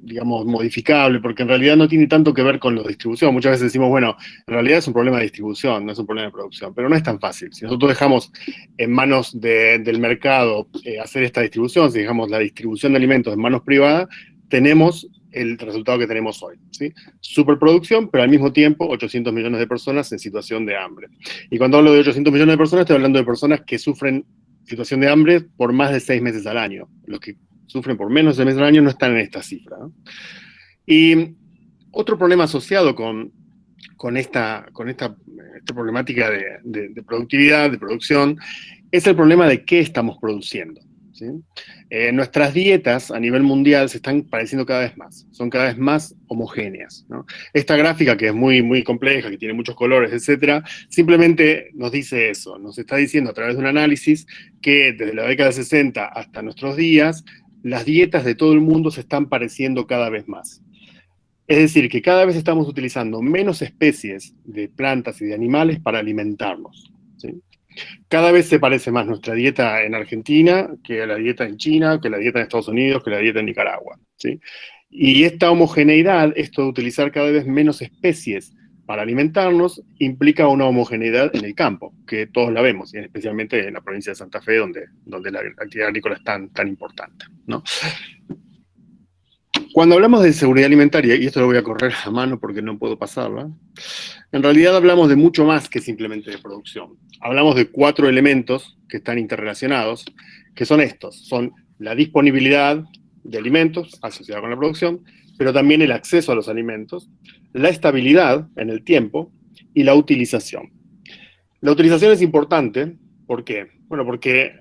digamos, modificable, porque en realidad no tiene tanto que ver con la distribución. Muchas veces decimos, bueno, en realidad es un problema de distribución, no es un problema de producción, pero no es tan fácil. Si nosotros dejamos en manos del mercado hacer esta distribución, si dejamos la distribución de alimentos en manos privadas, tenemos el resultado que tenemos hoy, ¿sí? Superproducción, pero al mismo tiempo 800 millones de personas en situación de hambre. Y cuando hablo de 800 millones de personas, estoy hablando de personas que sufren situación de hambre por más de 6 meses al año. Los que sufren por menos de 6 meses al año no están en esta cifra, ¿no? Y otro problema asociado con esta problemática de productividad, de producción, es el problema de qué estamos produciendo, ¿sí? Nuestras dietas a nivel mundial se están pareciendo cada vez más, son cada vez más homogéneas, ¿no? Esta gráfica, que es muy, muy compleja, que tiene muchos colores, etcétera, simplemente nos dice eso, nos está diciendo a través de un análisis que desde la década de 60 hasta nuestros días, las dietas de todo el mundo se están pareciendo cada vez más. Es decir, que cada vez estamos utilizando menos especies de plantas y de animales para alimentarnos, ¿sí? Cada vez se parece más nuestra dieta en Argentina que la dieta en China, que la dieta en Estados Unidos, que la dieta en Nicaragua, ¿sí? Y esta homogeneidad, esto de utilizar cada vez menos especies para alimentarnos, implica una homogeneidad en el campo, que todos la vemos, y especialmente en la provincia de Santa Fe, donde la actividad agrícola es tan importante, ¿no? Cuando hablamos de seguridad alimentaria, y esto lo voy a correr a mano porque no puedo pasarla, en realidad hablamos de mucho más que simplemente de producción. Hablamos de 4 elementos que están interrelacionados, que son estos. Son la disponibilidad de alimentos asociada con la producción, pero también el acceso a los alimentos, la estabilidad en el tiempo y la utilización. La utilización es importante, ¿por qué? Bueno, porque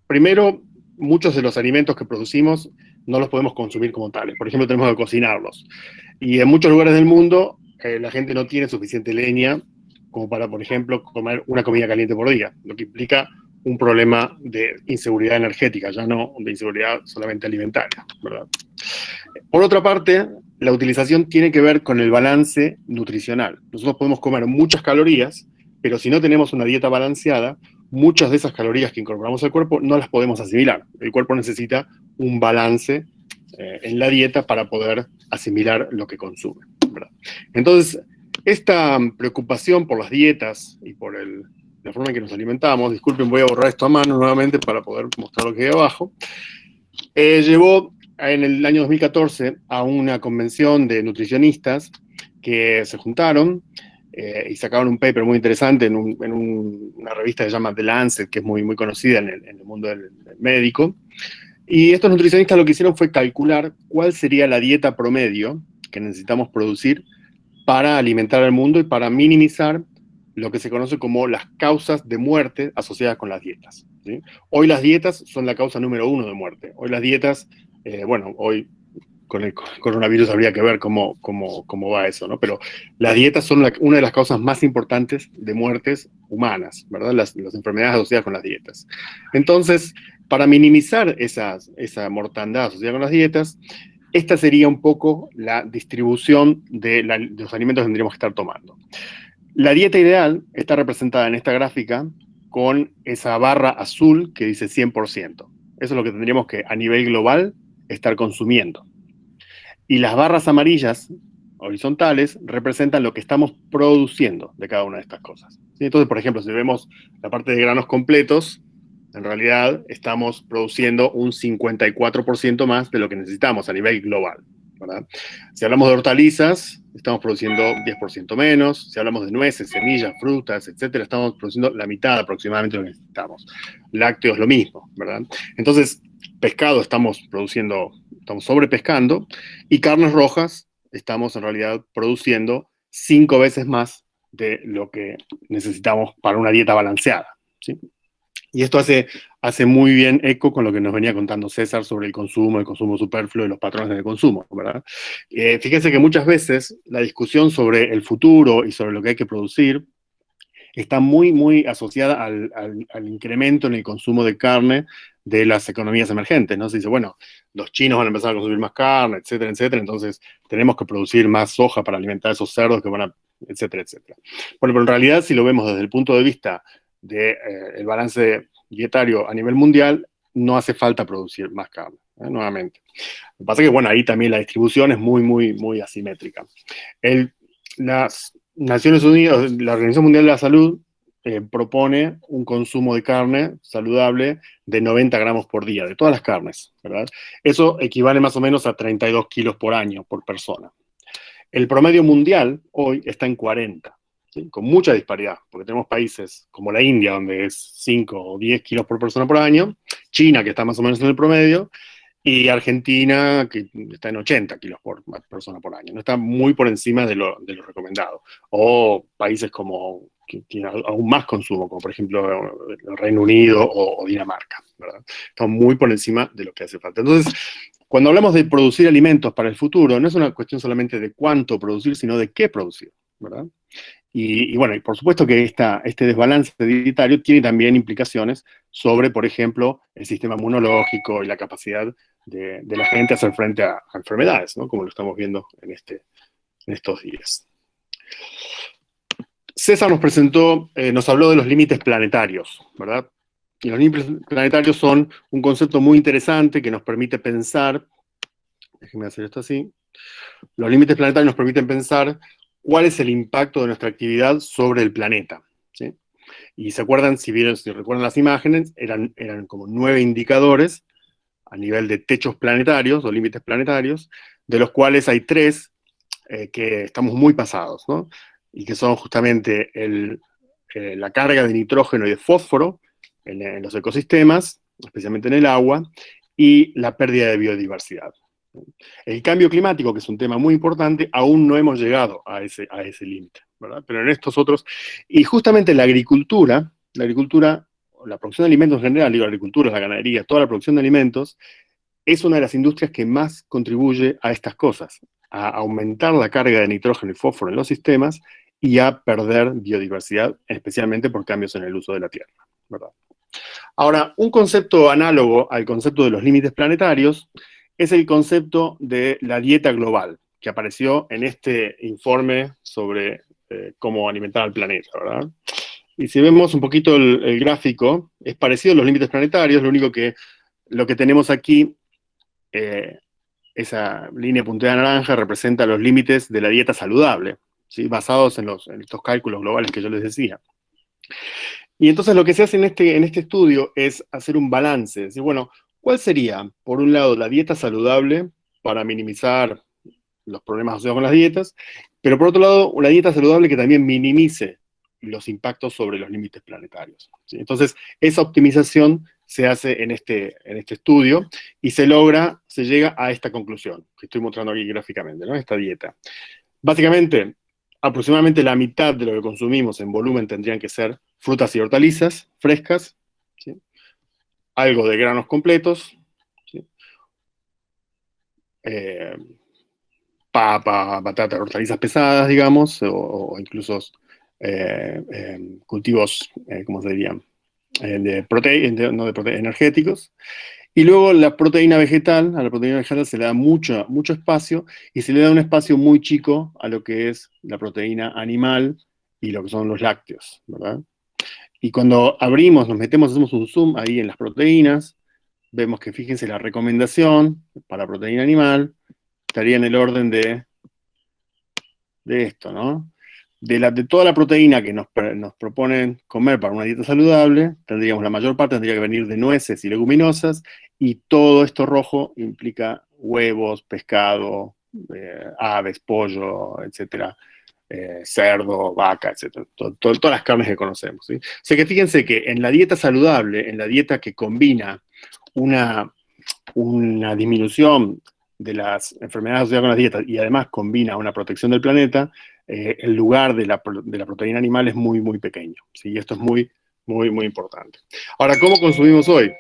primero, muchos de los alimentos que producimos no los podemos consumir como tales. Por ejemplo, tenemos que cocinarlos. Y en muchos lugares del mundo, la gente no tiene suficiente leña como para, por ejemplo, comer una comida caliente por día, lo que implica un problema de inseguridad energética, ya no de inseguridad solamente alimentaria, ¿verdad? Por otra parte, la utilización tiene que ver con el balance nutricional. Nosotros podemos comer muchas calorías, pero si no tenemos una dieta balanceada, muchas de esas calorías que incorporamos al cuerpo no las podemos asimilar. El cuerpo necesita un balance en la dieta para poder asimilar lo que consume, ¿verdad? Entonces, esta preocupación por las dietas y por la forma en que nos alimentamos, disculpen, voy a borrar esto a mano nuevamente para poder mostrar lo que hay abajo, llevó en el año 2014 a una convención de nutricionistas que se juntaron y sacaron un paper muy interesante en una revista que se llama The Lancet, que es muy conocida en el mundo del médico. Y estos nutricionistas lo que hicieron fue calcular cuál sería la dieta promedio que necesitamos producir para alimentar al mundo y para minimizar lo que se conoce como las causas de muerte asociadas con las dietas, ¿sí? Hoy las dietas son la causa número 1 de muerte. Hoy las dietas, hoy con el coronavirus habría que ver cómo va eso, ¿no? Pero las dietas son una de las causas más importantes de muertes humanas, ¿verdad? Las enfermedades asociadas con las dietas. Entonces, para minimizar esa mortandad asociada con las dietas, esta sería un poco la distribución de los alimentos que tendríamos que estar tomando. La dieta ideal está representada en esta gráfica con esa barra azul que dice 100%. Eso es lo que tendríamos que, a nivel global, estar consumiendo. Y las barras amarillas, horizontales, representan lo que estamos produciendo de cada una de estas cosas, ¿sí? Entonces, por ejemplo, si vemos la parte de granos completos, en realidad estamos produciendo un 54% más de lo que necesitamos a nivel global, ¿verdad? Si hablamos de hortalizas, estamos produciendo 10% menos. Si hablamos de nueces, semillas, frutas, etcétera, estamos produciendo la mitad aproximadamente de lo que necesitamos. Lácteos, lo mismo, ¿verdad? Entonces, pescado estamos sobrepescando, y carnes rojas estamos en realidad produciendo 5 veces más de lo que necesitamos para una dieta balanceada, ¿sí? Y esto hace muy bien eco con lo que nos venía contando César sobre el consumo superfluo y los patrones del consumo, ¿verdad? Fíjense que muchas veces la discusión sobre el futuro y sobre lo que hay que producir está muy asociada al incremento en el consumo de carne de las economías emergentes, ¿no? Se dice, bueno, los chinos van a empezar a consumir más carne, etcétera, entonces tenemos que producir más soja para alimentar a esos cerdos que van a, etcétera. Bueno, pero en realidad, si lo vemos desde el punto de vista del balance dietario a nivel mundial, no hace falta producir más carne, nuevamente. Lo que pasa es que, bueno, ahí también la distribución es muy asimétrica. Las Naciones Unidas, la Organización Mundial de la Salud, propone un consumo de carne saludable de 90 gramos por día, de todas las carnes, ¿verdad? Eso equivale más o menos a 32 kilos por año por persona. El promedio mundial hoy está en 40, ¿sí? Con mucha disparidad, porque tenemos países como la India, donde es 5 o 10 kilos por persona por año, China, que está más o menos en el promedio, y Argentina, que está en 80 kilos por persona por año. No está muy por encima de lo recomendado. O países como que tienen aún más consumo, como por ejemplo el Reino Unido o Dinamarca, ¿verdad? Estamos muy por encima de lo que hace falta. Entonces, cuando hablamos de producir alimentos para el futuro, no es una cuestión solamente de cuánto producir, sino de qué producir, ¿verdad? Y bueno, y por supuesto que este desbalance dietario tiene también implicaciones sobre, por ejemplo, el sistema inmunológico y la capacidad de la gente a hacer frente a enfermedades, ¿no? Como lo estamos viendo en estos días. César nos presentó, nos habló de los límites planetarios, ¿verdad? Y los límites planetarios son un concepto muy interesante que nos permite pensar, déjenme hacer esto así, los límites planetarios nos permiten pensar cuál es el impacto de nuestra actividad sobre el planeta, ¿sí? Y se acuerdan, si recuerdan las imágenes, eran como 9 indicadores a nivel de techos planetarios o límites planetarios, de los cuales hay 3 que estamos muy pasados, ¿no? Y que son justamente la carga de nitrógeno y de fósforo en los ecosistemas, especialmente en el agua, y la pérdida de biodiversidad. El cambio climático, que es un tema muy importante, aún no hemos llegado a ese límite, ¿verdad? Pero en estos otros, y justamente la agricultura, la producción de alimentos en general, digo, la agricultura, la ganadería, toda la producción de alimentos, es una de las industrias que más contribuye a estas cosas, a aumentar la carga de nitrógeno y fósforo en los sistemas y a perder biodiversidad, especialmente por cambios en el uso de la tierra, ¿verdad? Ahora, un concepto análogo al concepto de los límites planetarios es el concepto de la dieta global, que apareció en este informe sobre cómo alimentar al planeta, ¿verdad? Y si vemos un poquito el gráfico, es parecido a los límites planetarios, lo único que lo que tenemos aquí, esa línea punteada naranja representa los límites de la dieta saludable, ¿sí? Basados en estos cálculos globales que yo les decía. Y entonces lo que se hace en este estudio es hacer un balance, decir, bueno, ¿cuál sería, por un lado, la dieta saludable para minimizar los problemas asociados con las dietas, pero por otro lado, una dieta saludable que también minimice los impactos sobre los límites planetarios, ¿sí? Entonces, esa optimización se hace en este estudio y se llega a esta conclusión que estoy mostrando aquí gráficamente, ¿no? Esta dieta. Básicamente, aproximadamente la mitad de lo que consumimos en volumen tendrían que ser frutas y hortalizas frescas, ¿sí? Algo de granos completos, ¿sí? Papa, batata, hortalizas pesadas, digamos, o incluso cultivos, ¿cómo se diría? Energéticos. Y luego la proteína vegetal, a la proteína vegetal se le da mucho espacio, y se le da un espacio muy chico a lo que es la proteína animal y lo que son los lácteos, ¿verdad? Y cuando abrimos, nos metemos, hacemos un zoom ahí en las proteínas, vemos que, fíjense, la recomendación para proteína animal estaría en el orden de esto, ¿no? De toda la proteína que nos proponen comer para una dieta saludable, tendríamos la mayor parte tendría que venir de nueces y leguminosas, y todo esto rojo implica huevos, pescado, aves, pollo, etcétera, cerdo, vaca, etcétera, todas las carnes que conocemos, ¿sí? O sea que fíjense que en la dieta saludable, en la dieta que combina una disminución de las enfermedades asociadas con las dietas y además combina una protección del planeta, el lugar de la proteína animal es muy, muy pequeño, ¿sí? Y esto es muy, muy, muy importante. Ahora, ¿cómo consumimos hoy?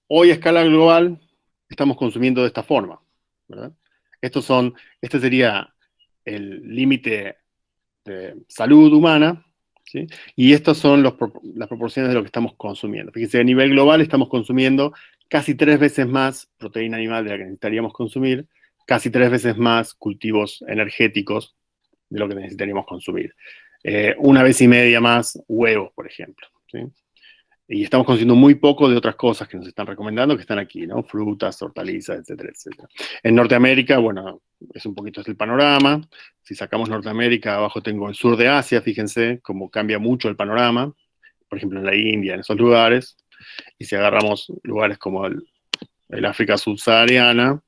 Hoy a escala global estamos consumiendo de esta forma, ¿verdad? Este sería el límite de salud humana, ¿sí? Y estas son las proporciones de lo que estamos consumiendo. Fíjense, a nivel global estamos consumiendo casi 3 veces más proteína animal de la que necesitaríamos consumir, casi 3 veces más cultivos energéticos de lo que necesitaríamos consumir. 1,5 veces más huevos, por ejemplo, ¿sí? Y estamos consumiendo muy poco de otras cosas que nos están recomendando, que están aquí, ¿no? Frutas, hortalizas, etcétera, etcétera. En Norteamérica, bueno, es un poquito el panorama. Si sacamos Norteamérica, abajo tengo el sur de Asia, fíjense cómo cambia mucho el panorama. Por ejemplo, en la India, en esos lugares. Y si agarramos lugares como el África subsahariana,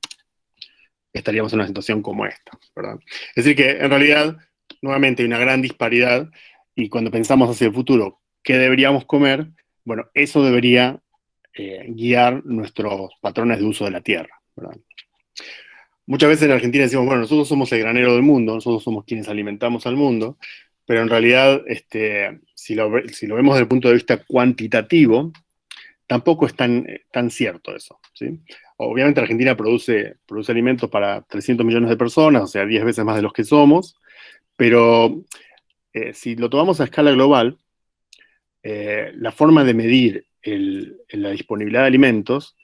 estaríamos en una situación como esta, ¿verdad? Es decir que, en realidad, nuevamente hay una gran disparidad, y cuando pensamos hacia el futuro, ¿qué deberíamos comer? Bueno, eso debería guiar nuestros patrones de uso de la tierra, ¿verdad? Muchas veces en Argentina decimos, bueno, nosotros somos el granero del mundo, nosotros somos quienes alimentamos al mundo, pero en realidad, si lo vemos desde el punto de vista cuantitativo, tampoco es tan cierto eso, ¿sí? Obviamente Argentina produce alimentos para 300 millones de personas, o sea, 10 veces más de los que somos, pero si lo tomamos a escala global, la forma de medir la disponibilidad de alimentos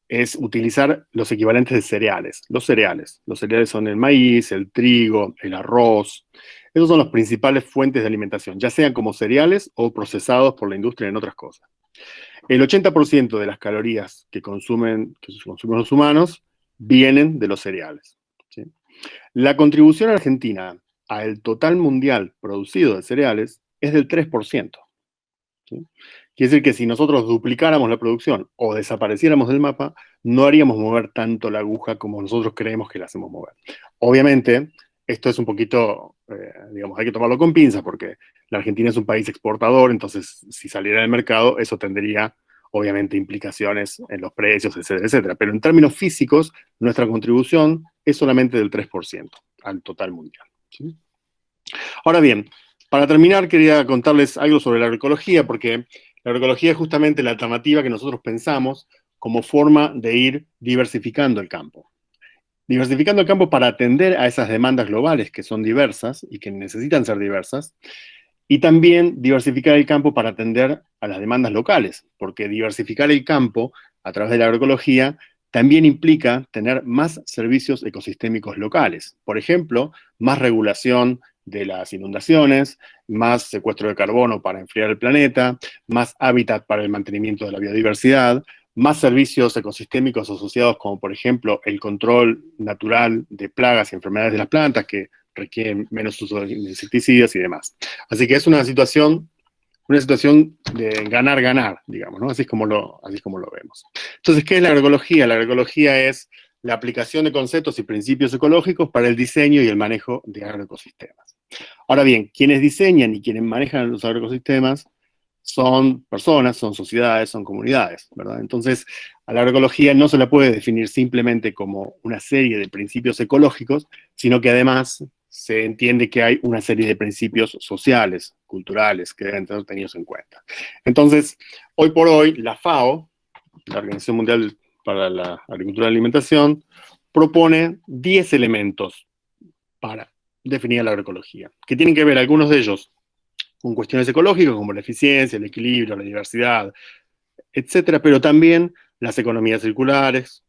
es utilizar los equivalentes de cereales. Los cereales son el maíz, el trigo, el arroz, Esos son las principales fuentes de alimentación, ya sean como cereales o procesados por la industria en otras cosas. El 80% de las calorías que consumen los humanos vienen de los cereales, ¿sí? La contribución argentina al total mundial producido de cereales es del 3%. ¿Sí? Quiere decir que si nosotros duplicáramos la producción o desapareciéramos del mapa, no haríamos mover tanto la aguja como nosotros creemos que la hacemos mover. Obviamente, esto es un poquito, digamos, hay que tomarlo con pinzas porque la Argentina es un país exportador, entonces si saliera del mercado, eso tendría, obviamente, implicaciones en los precios, etcétera, etcétera. Pero en términos físicos, nuestra contribución es solamente del 3% al total mundial, ¿sí? Ahora bien, para terminar, quería contarles algo sobre la agroecología, porque la agroecología es justamente la alternativa que nosotros pensamos como forma de ir diversificando el campo. Diversificando el campo para atender a esas demandas globales que son diversas y que necesitan ser diversas, y también diversificar el campo para atender a las demandas locales, porque diversificar el campo a través de la agroecología también implica tener más servicios ecosistémicos locales. Por ejemplo, más regulación de las inundaciones, más secuestro de carbono para enfriar el planeta, más hábitat para el mantenimiento de la biodiversidad, más servicios ecosistémicos asociados como, por ejemplo, el control natural de plagas y enfermedades de las plantas que requieren menos uso de insecticidas y demás. Así que es una situación de ganar-ganar, digamos, ¿no? Así es como lo vemos. Entonces, ¿qué es la agroecología? La agroecología es la aplicación de conceptos y principios ecológicos para el diseño y el manejo de agroecosistemas. Ahora bien, quienes diseñan y quienes manejan los agroecosistemas son personas, son sociedades, son comunidades, ¿verdad? Entonces, a la agroecología no se la puede definir simplemente como una serie de principios ecológicos, sino que además se entiende que hay una serie de principios sociales, culturales, que deben ser tenidos en cuenta. Entonces, hoy por hoy, la FAO, la Organización Mundial para la Agricultura y la Alimentación, propone 10 elementos para definir la agroecología, que tienen que ver, algunos de ellos, con cuestiones ecológicas como la eficiencia, el equilibrio, la diversidad, etcétera, pero también las economías circulares,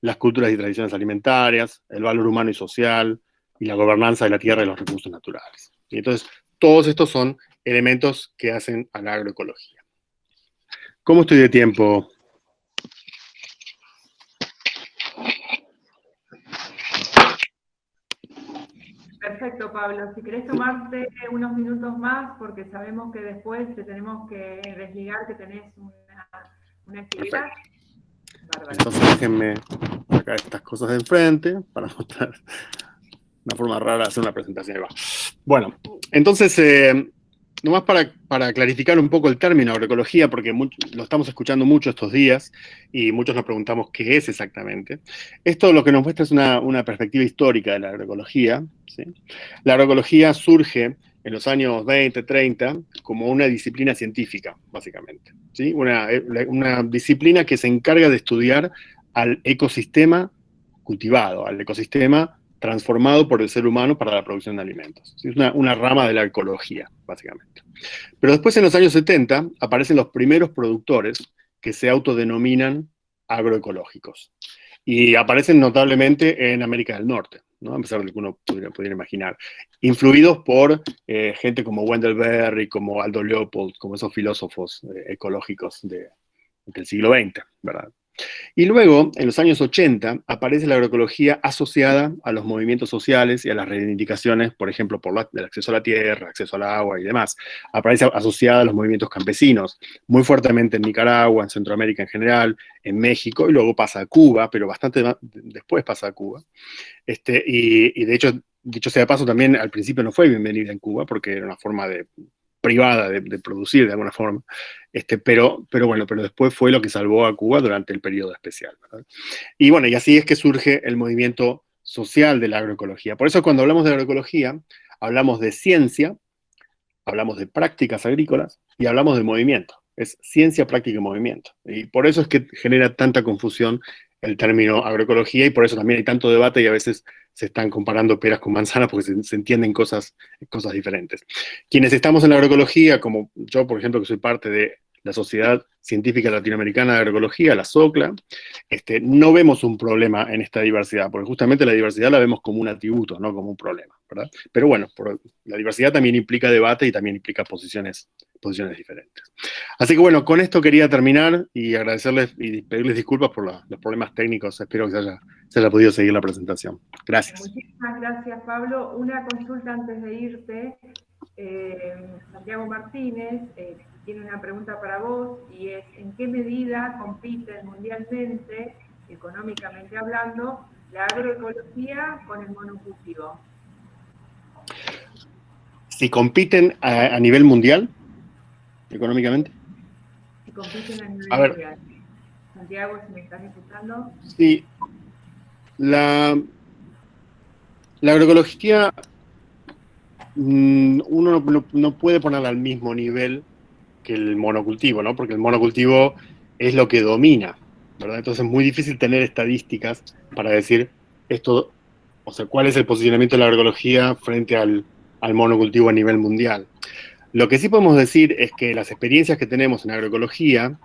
las culturas y tradiciones alimentarias, el valor humano y social, y la gobernanza de la tierra y los recursos naturales. Y entonces, todos estos son elementos que hacen a la agroecología. ¿Cómo estoy de tiempo? Perfecto, Pablo. Si querés tomarte unos minutos más, porque sabemos que después te tenemos que desligar, que tenés una actividad. Bárbaro. Entonces déjenme sacar estas cosas de enfrente para mostrar una forma rara de hacer una presentación. Ahí va. Bueno, entonces, nomás para clarificar un poco el término agroecología, porque lo estamos escuchando mucho estos días y muchos nos preguntamos qué es exactamente. Esto lo que nos muestra es una perspectiva histórica de la agroecología, ¿sí? La agroecología surge en los años 20, 30 como una disciplina científica, básicamente, ¿sí? Una disciplina que se encarga de estudiar al ecosistema cultivado, al ecosistema transformado por el ser humano para la producción de alimentos. Es una rama de la ecología, básicamente. Pero después, en los años 70, aparecen los primeros productores que se autodenominan agroecológicos. Y aparecen notablemente en América del Norte, ¿no? A pesar de que uno pudiera imaginar. Influidos por gente como Wendell Berry, como Aldo Leopold, como esos filósofos ecológicos del siglo XX, ¿verdad? Y luego, en los años 80, aparece la agroecología asociada a los movimientos sociales y a las reivindicaciones, por ejemplo, del acceso a la tierra, acceso al agua y demás. Aparece asociada a los movimientos campesinos, muy fuertemente en Nicaragua, en Centroamérica en general, en México, y luego pasa a Cuba, pero bastante después pasa a Cuba. Y de hecho, dicho sea de paso, también al principio no fue bienvenida en Cuba, porque era una forma privada de producir de alguna forma, pero después fue lo que salvó a Cuba durante el periodo especial, ¿verdad? Y bueno, y así es que surge el movimiento social de la agroecología. Por eso cuando hablamos de agroecología, hablamos de ciencia, hablamos de prácticas agrícolas y hablamos de movimiento. Es ciencia, práctica y movimiento. Y por eso es que genera tanta confusión el término agroecología y por eso también hay tanto debate y a veces se están comparando peras con manzanas porque se entienden cosas diferentes. Quienes estamos en la agroecología, como yo, por ejemplo, que soy parte de la Sociedad Científica Latinoamericana de Agroecología, la SOCLA, no vemos un problema en esta diversidad, porque justamente la diversidad la vemos como un atributo, no como un problema, ¿verdad? Pero bueno, la diversidad también implica debate y también implica posiciones diferentes. Así que bueno, con esto quería terminar y agradecerles y pedirles disculpas por los problemas técnicos. Espero que se haya podido seguir la presentación. Gracias. Muchísimas gracias, Pablo. Una consulta antes de irte. Santiago Martínez tiene una pregunta para vos y es: ¿en qué medida compiten mundialmente, económicamente hablando, la agroecología con el monocultivo? Si compiten a nivel mundial, económicamente. Si compiten a nivel ver, mundial. Santiago, si me estás escuchando. Sí. La agroecología uno no puede ponerla al mismo nivel que el monocultivo, ¿no? Porque el monocultivo es lo que domina, ¿verdad? Entonces es muy difícil tener estadísticas para decir esto, o sea, cuál es el posicionamiento de la agroecología frente al monocultivo a nivel mundial. Lo que sí podemos decir es que las experiencias que tenemos en agroecología,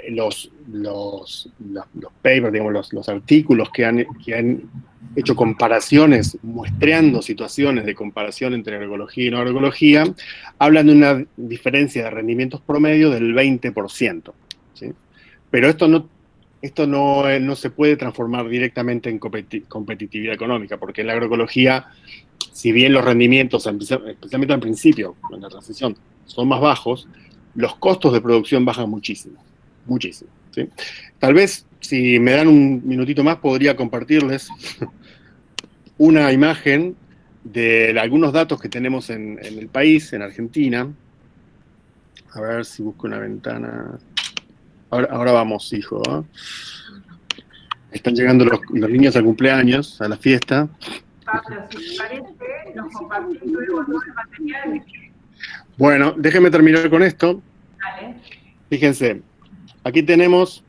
los papers, digamos, los artículos que han hecho comparaciones, muestreando situaciones de comparación entre agroecología y no agroecología, hablan de una diferencia de rendimientos promedio del 20%, ¿sí? Pero esto no se puede transformar directamente en competitividad económica, porque en la agroecología, si bien los rendimientos, especialmente al principio, en la transición, son más bajos, los costos de producción bajan muchísimo, muchísimo, ¿sí? Tal vez, si me dan un minutito más, podría compartirles una imagen de algunos datos que tenemos en el país, en Argentina. A ver si busco una ventana. Ahora vamos, hijo, ¿eh? Están llegando los niños al cumpleaños, a la fiesta. Pablo, si te parece, nos compartimos luego todo el material. Bueno, déjenme terminar con esto. Dale. Fíjense, aquí tenemos...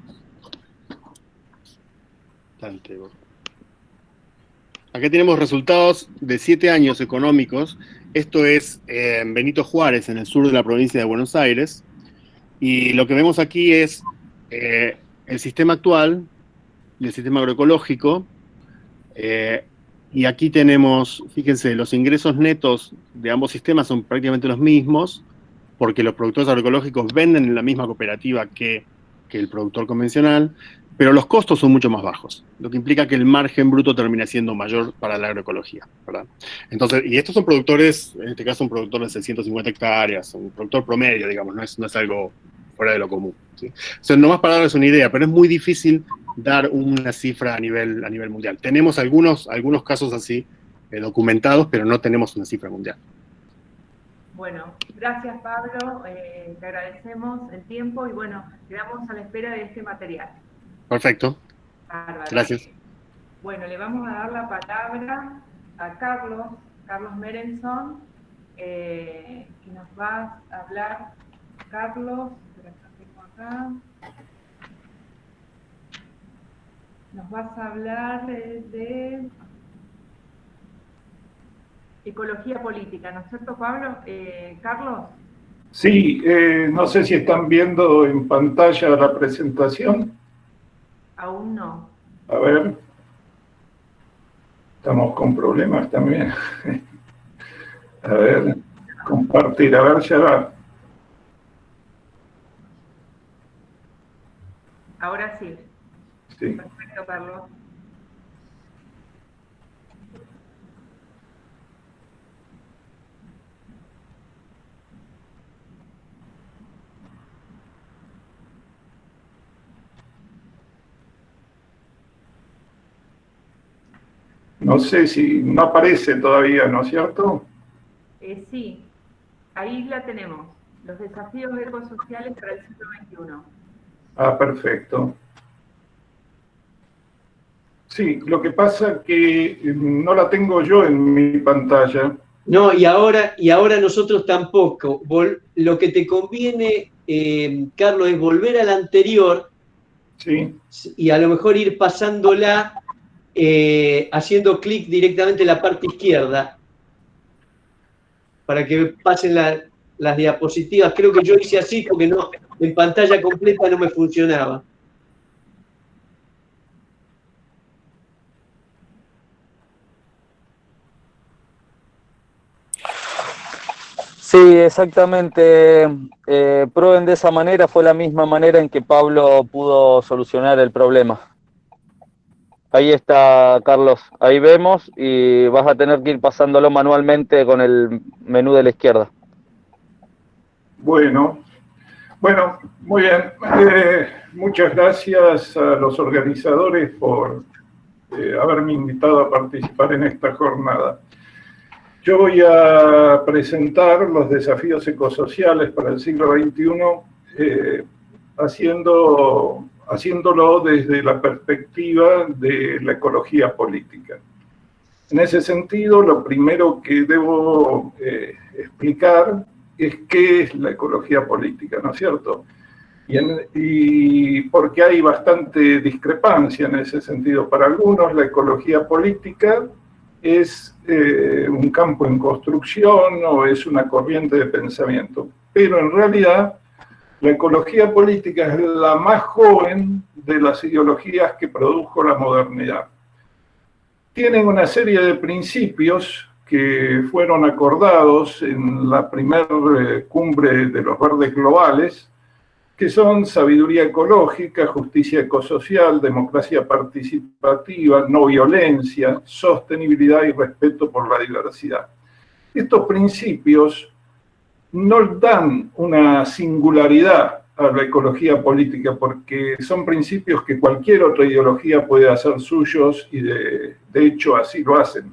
Aquí tenemos resultados de 7 años económicos. Esto es en Benito Juárez, en el sur de la provincia de Buenos Aires. Y lo que vemos aquí es el sistema actual y el sistema agroecológico. Y aquí tenemos, fíjense, los ingresos netos de ambos sistemas son prácticamente los mismos, porque los productores agroecológicos venden en la misma cooperativa que el productor convencional, pero los costos son mucho más bajos, lo que implica que el margen bruto termina siendo mayor para la agroecología, ¿verdad? Entonces, y estos son productores, en este caso un productor de 650 hectáreas, un productor promedio, digamos, no es algo fuera de lo común, ¿sí? O sea, nomás para darles una idea, pero es muy difícil dar una cifra a nivel mundial. Tenemos algunos casos así documentados, pero no tenemos una cifra mundial. Bueno, gracias Pablo, te agradecemos el tiempo y bueno, quedamos a la espera de este material. Perfecto. Bárbaro. Gracias. Bueno, le vamos a dar la palabra a Carlos Merenson, que nos va a hablar. Carlos, nos vas a hablar de ecología política, ¿no es cierto, Pablo? Carlos. Sí, no sé si están viendo en pantalla la presentación. Aún no. A ver. Estamos con problemas también. A ver, compartir, a ver, ya va. Ahora sí. Sí. Perfecto, Carlos. No sé si no aparece todavía, ¿no es cierto? Sí, ahí la tenemos. Los desafíos ecosociales para el siglo XXI. Ah, perfecto. Sí, lo que pasa es que no la tengo yo en mi pantalla. No, y ahora nosotros tampoco. Lo que te conviene, Carlos, es volver a la anterior, Sí. Y a lo mejor ir pasándola, haciendo clic directamente en la parte izquierda, para que pasen las diapositivas. Creo que yo hice así porque no, en pantalla completa no me funcionaba. Sí, exactamente. Prueben de esa manera, fue la misma manera en que Pablo pudo solucionar el problema. Ahí está, Carlos, ahí vemos y vas a tener que ir pasándolo manualmente con el menú de la izquierda. Bueno, muy bien. Muchas gracias a los organizadores por haberme invitado a participar en esta jornada. Yo voy a presentar los desafíos ecosociales para el siglo XXI, haciéndolo desde la perspectiva de la ecología política. En ese sentido, lo primero que debo explicar es qué es la ecología política, ¿no es cierto? Y porque hay bastante discrepancia en ese sentido. Para algunos, la ecología política es un campo en construcción o es una corriente de pensamiento. Pero en realidad, la ecología política es la más joven de las ideologías que produjo la modernidad. Tienen una serie de principios que fueron acordados en la primera cumbre de los verdes globales, que son sabiduría ecológica, justicia ecosocial, democracia participativa, no violencia, sostenibilidad y respeto por la diversidad. Estos principios no dan una singularidad a la ecología política porque son principios que cualquier otra ideología puede hacer suyos y de hecho así lo hacen.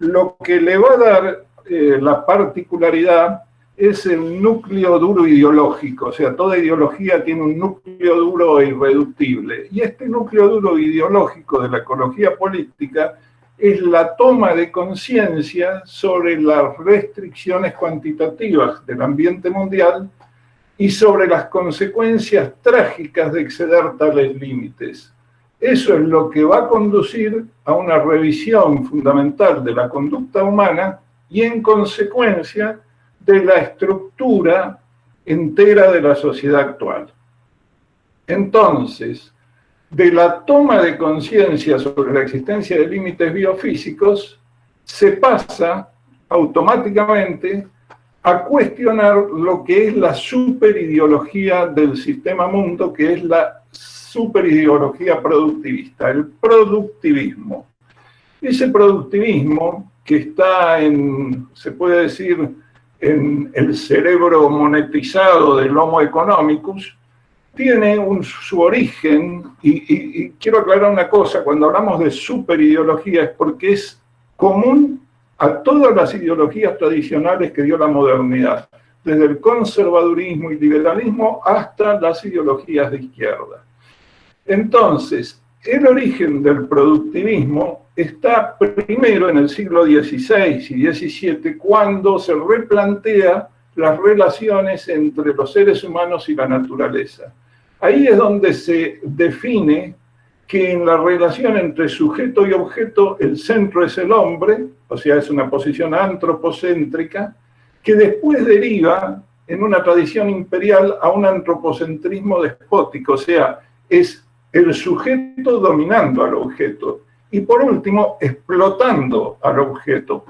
Lo que le va a dar la particularidad es el núcleo duro ideológico, o sea, toda ideología tiene un núcleo duro e irreductible. Y este núcleo duro ideológico de la ecología política es la toma de conciencia sobre las restricciones cuantitativas del ambiente mundial y sobre las consecuencias trágicas de exceder tales límites. Eso es lo que va a conducir a una revisión fundamental de la conducta humana y, en consecuencia, de la estructura entera de la sociedad actual. Entonces, de la toma de conciencia sobre la existencia de límites biofísicos, se pasa automáticamente a cuestionar lo que es la superideología del sistema mundo, que es la superideología productivista, el productivismo. Ese productivismo que está se puede decir, en el cerebro monetizado del Homo economicus, tiene su origen, y quiero aclarar una cosa, cuando hablamos de superideología es porque es común a todas las ideologías tradicionales que dio la modernidad, desde el conservadurismo y liberalismo hasta las ideologías de izquierda. Entonces, el origen del productivismo está primero en el siglo XVI y XVII, cuando se replantea las relaciones entre los seres humanos y la naturaleza. Ahí es donde se define que en la relación entre sujeto y objeto el centro es el hombre, o sea, es una posición antropocéntrica, que después deriva en una tradición imperial a un antropocentrismo despótico, o sea, es el sujeto dominando al objeto y por último explotando al objeto.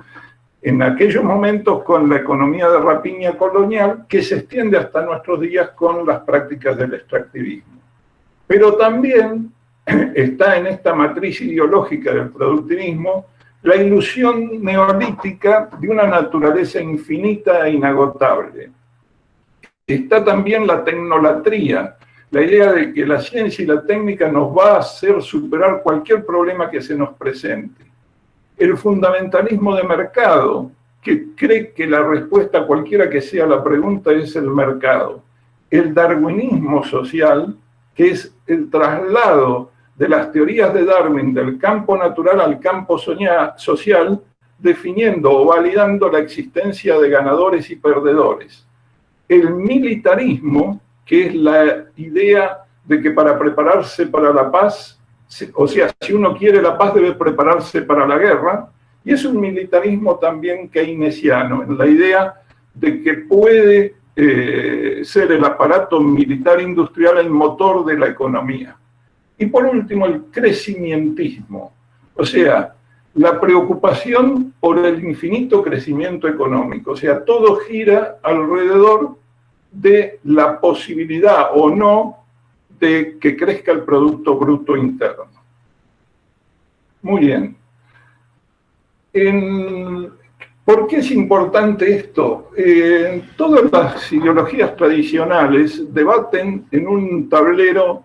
En aquellos momentos con la economía de rapiña colonial que se extiende hasta nuestros días con las prácticas del extractivismo. Pero también está en esta matriz ideológica del productivismo la ilusión neolítica de una naturaleza infinita e inagotable. Está también la tecnolatría, la idea de que la ciencia y la técnica nos va a hacer superar cualquier problema que se nos presente. El fundamentalismo de mercado, que cree que la respuesta a cualquiera que sea la pregunta es el mercado. El darwinismo social, que es el traslado de las teorías de Darwin del campo natural al campo social, definiendo o validando la existencia de ganadores y perdedores. El militarismo, que es la idea de que para prepararse para la paz, o sea, si uno quiere la paz debe prepararse para la guerra, y es un militarismo también keynesiano, en la idea de que puede ser el aparato militar industrial el motor de la economía. Y por último, el crecimientismo, o sea, la preocupación por el infinito crecimiento económico, o sea, todo gira alrededor de la posibilidad o no de que crezca el Producto Bruto Interno. Muy bien. ¿Por qué es importante esto? Todas las ideologías tradicionales debaten en un tablero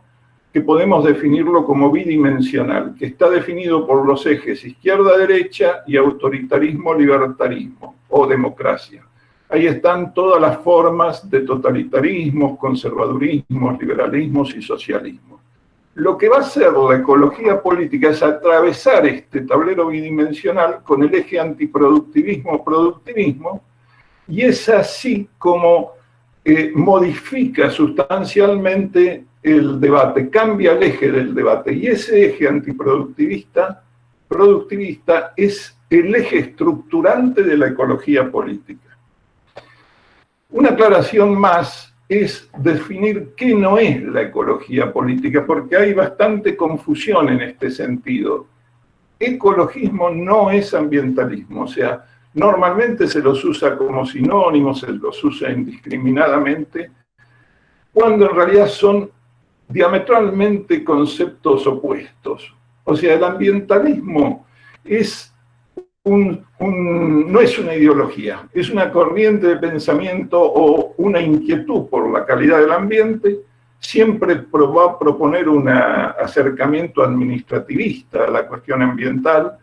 que podemos definirlo como bidimensional, que está definido por los ejes izquierda-derecha y autoritarismo-libertarismo o democracia. Ahí están todas las formas de totalitarismos, conservadurismos, liberalismos y socialismos. Lo que va a hacer la ecología política es atravesar este tablero bidimensional con el eje antiproductivismo-productivismo, y es así como modifica sustancialmente el debate, cambia el eje del debate, y ese eje antiproductivista es el eje estructurante de la ecología política. Una aclaración más es definir qué no es la ecología política, porque hay bastante confusión en este sentido. Ecologismo no es ambientalismo, o sea, normalmente se los usa como sinónimos, se los usa indiscriminadamente, cuando en realidad son diametralmente conceptos opuestos. O sea, el ambientalismo no es una ideología, es una corriente de pensamiento o una inquietud por la calidad del ambiente. Siempre va a proponer un acercamiento administrativista a la cuestión ambiental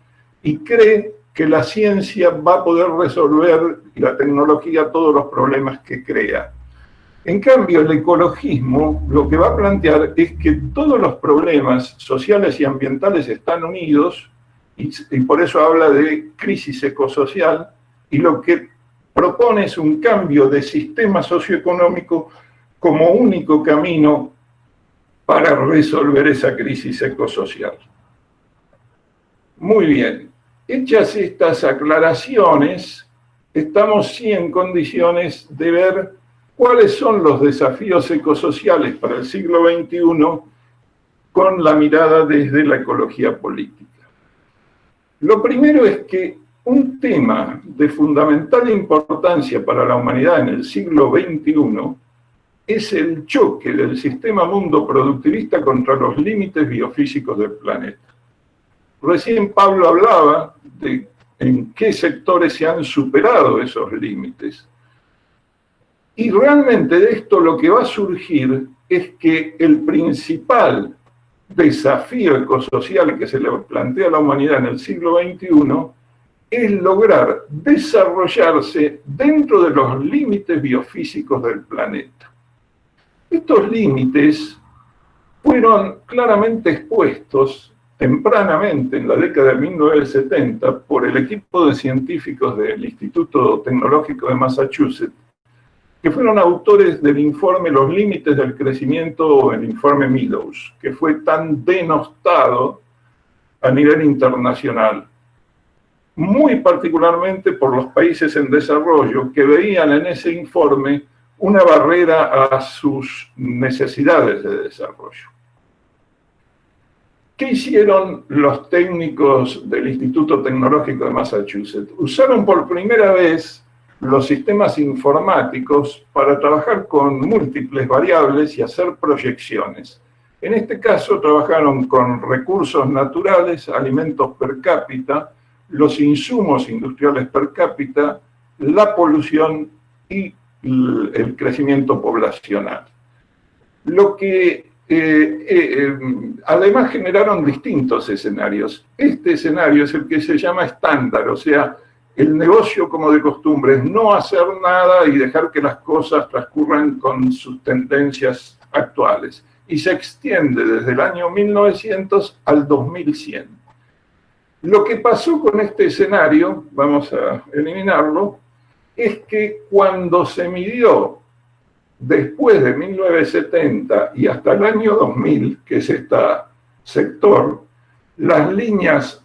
y cree que la ciencia va a poder resolver, y la tecnología, todos los problemas que crea. En cambio, el ecologismo lo que va a plantear es que todos los problemas sociales y ambientales están unidos, y por eso habla de crisis ecosocial, y lo que propone es un cambio de sistema socioeconómico como único camino para resolver esa crisis ecosocial. Muy bien, hechas estas aclaraciones, estamos sí en condiciones de ver cuáles son los desafíos ecosociales para el siglo XXI con la mirada desde la ecología política. Lo primero es que un tema de fundamental importancia para la humanidad en el siglo XXI es el choque del sistema mundo productivista contra los límites biofísicos del planeta. Recién Pablo hablaba de en qué sectores se han superado esos límites. Y realmente de esto lo que va a surgir es que el principal desafío ecosocial que se le plantea a la humanidad en el siglo XXI es lograr desarrollarse dentro de los límites biofísicos del planeta. Estos límites fueron claramente expuestos tempranamente en la década de 1970 por el equipo de científicos del Instituto Tecnológico de Massachusetts, que fueron autores del informe Los Límites del Crecimiento, el informe Meadows, que fue tan denostado a nivel internacional, muy particularmente por los países en desarrollo, que veían en ese informe una barrera a sus necesidades de desarrollo. ¿Qué hicieron los técnicos del Instituto Tecnológico de Massachusetts? Usaron por primera vez los sistemas informáticos para trabajar con múltiples variables y hacer proyecciones. En este caso trabajaron con recursos naturales, alimentos per cápita, los insumos industriales per cápita, la polución y el crecimiento poblacional. Lo que además generaron distintos escenarios. Este escenario es el que se llama estándar, o sea, el negocio como de costumbre es no hacer nada y dejar que las cosas transcurran con sus tendencias actuales. Y se extiende desde el año 1900 al 2100. Lo que pasó con este escenario, vamos a eliminarlo, es que cuando se midió después de 1970 y hasta el año 2000, que es este sector, las líneas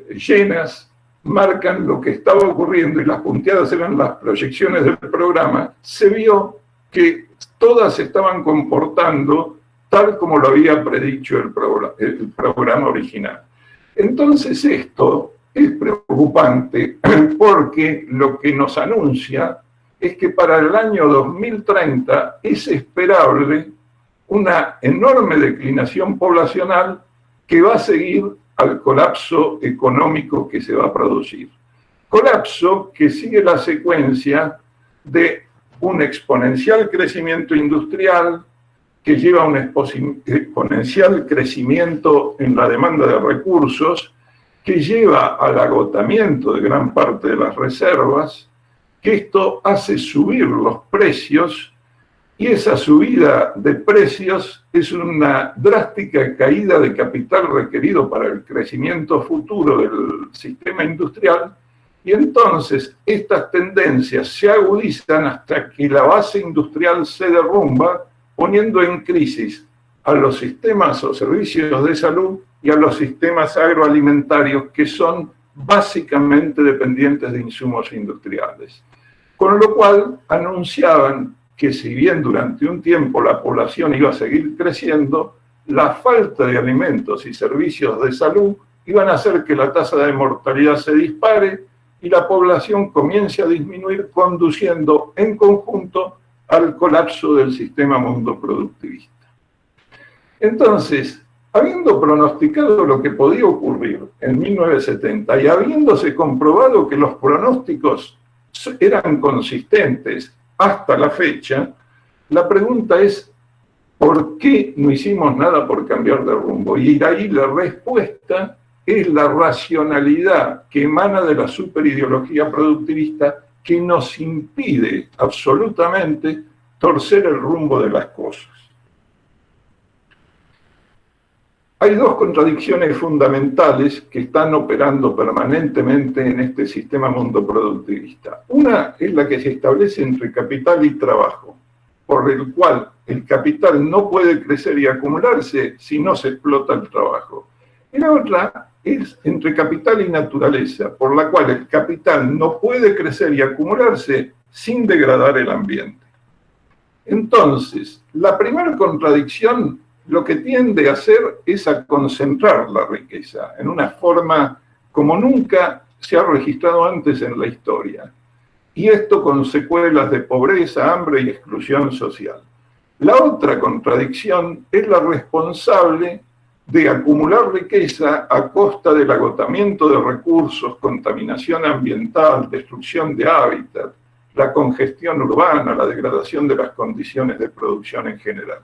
llenas marcan lo que estaba ocurriendo y las punteadas eran las proyecciones del programa, se vio que todas estaban comportando tal como lo había predicho el programa original. Entonces esto es preocupante porque lo que nos anuncia es que para el año 2030 es esperable una enorme declinación poblacional que va a seguir al colapso económico que se va a producir. Colapso que sigue la secuencia de un exponencial crecimiento industrial que lleva a un exponencial crecimiento en la demanda de recursos, que lleva al agotamiento de gran parte de las reservas, que esto hace subir los precios, y esa subida de precios es una drástica caída de capital requerido para el crecimiento futuro del sistema industrial, y entonces estas tendencias se agudizan hasta que la base industrial se derrumba, poniendo en crisis a los sistemas o servicios de salud y a los sistemas agroalimentarios, que son básicamente dependientes de insumos industriales. Con lo cual anunciaban que si bien durante un tiempo la población iba a seguir creciendo, la falta de alimentos y servicios de salud iban a hacer que la tasa de mortalidad se dispare y la población comience a disminuir, conduciendo en conjunto al colapso del sistema mundo productivista. Entonces, habiendo pronosticado lo que podía ocurrir en 1970 y habiéndose comprobado que los pronósticos eran consistentes hasta la fecha, la pregunta es, ¿por qué no hicimos nada por cambiar de rumbo? Y ahí la respuesta es la racionalidad que emana de la superideología productivista, que nos impide absolutamente torcer el rumbo de las cosas. Hay dos contradicciones fundamentales que están operando permanentemente en este sistema mundo productivista. Una es la que se establece entre capital y trabajo, por el cual el capital no puede crecer y acumularse si no se explota el trabajo. Y la otra es entre capital y naturaleza, por la cual el capital no puede crecer y acumularse sin degradar el ambiente. Entonces, la primera contradicción lo que tiende a hacer es a concentrar la riqueza en una forma como nunca se ha registrado antes en la historia. Y esto con secuelas de pobreza, hambre y exclusión social. La otra contradicción es la responsable de acumular riqueza a costa del agotamiento de recursos, contaminación ambiental, destrucción de hábitat, la congestión urbana, la degradación de las condiciones de producción en general.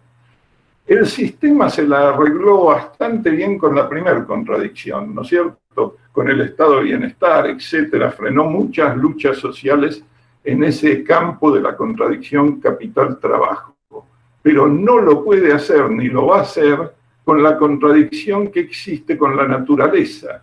El sistema se la arregló bastante bien con la primera contradicción, ¿no es cierto? Con el estado de bienestar, etcétera, frenó muchas luchas sociales en ese campo de la contradicción capital-trabajo. Pero no lo puede hacer ni lo va a hacer con la contradicción que existe con la naturaleza,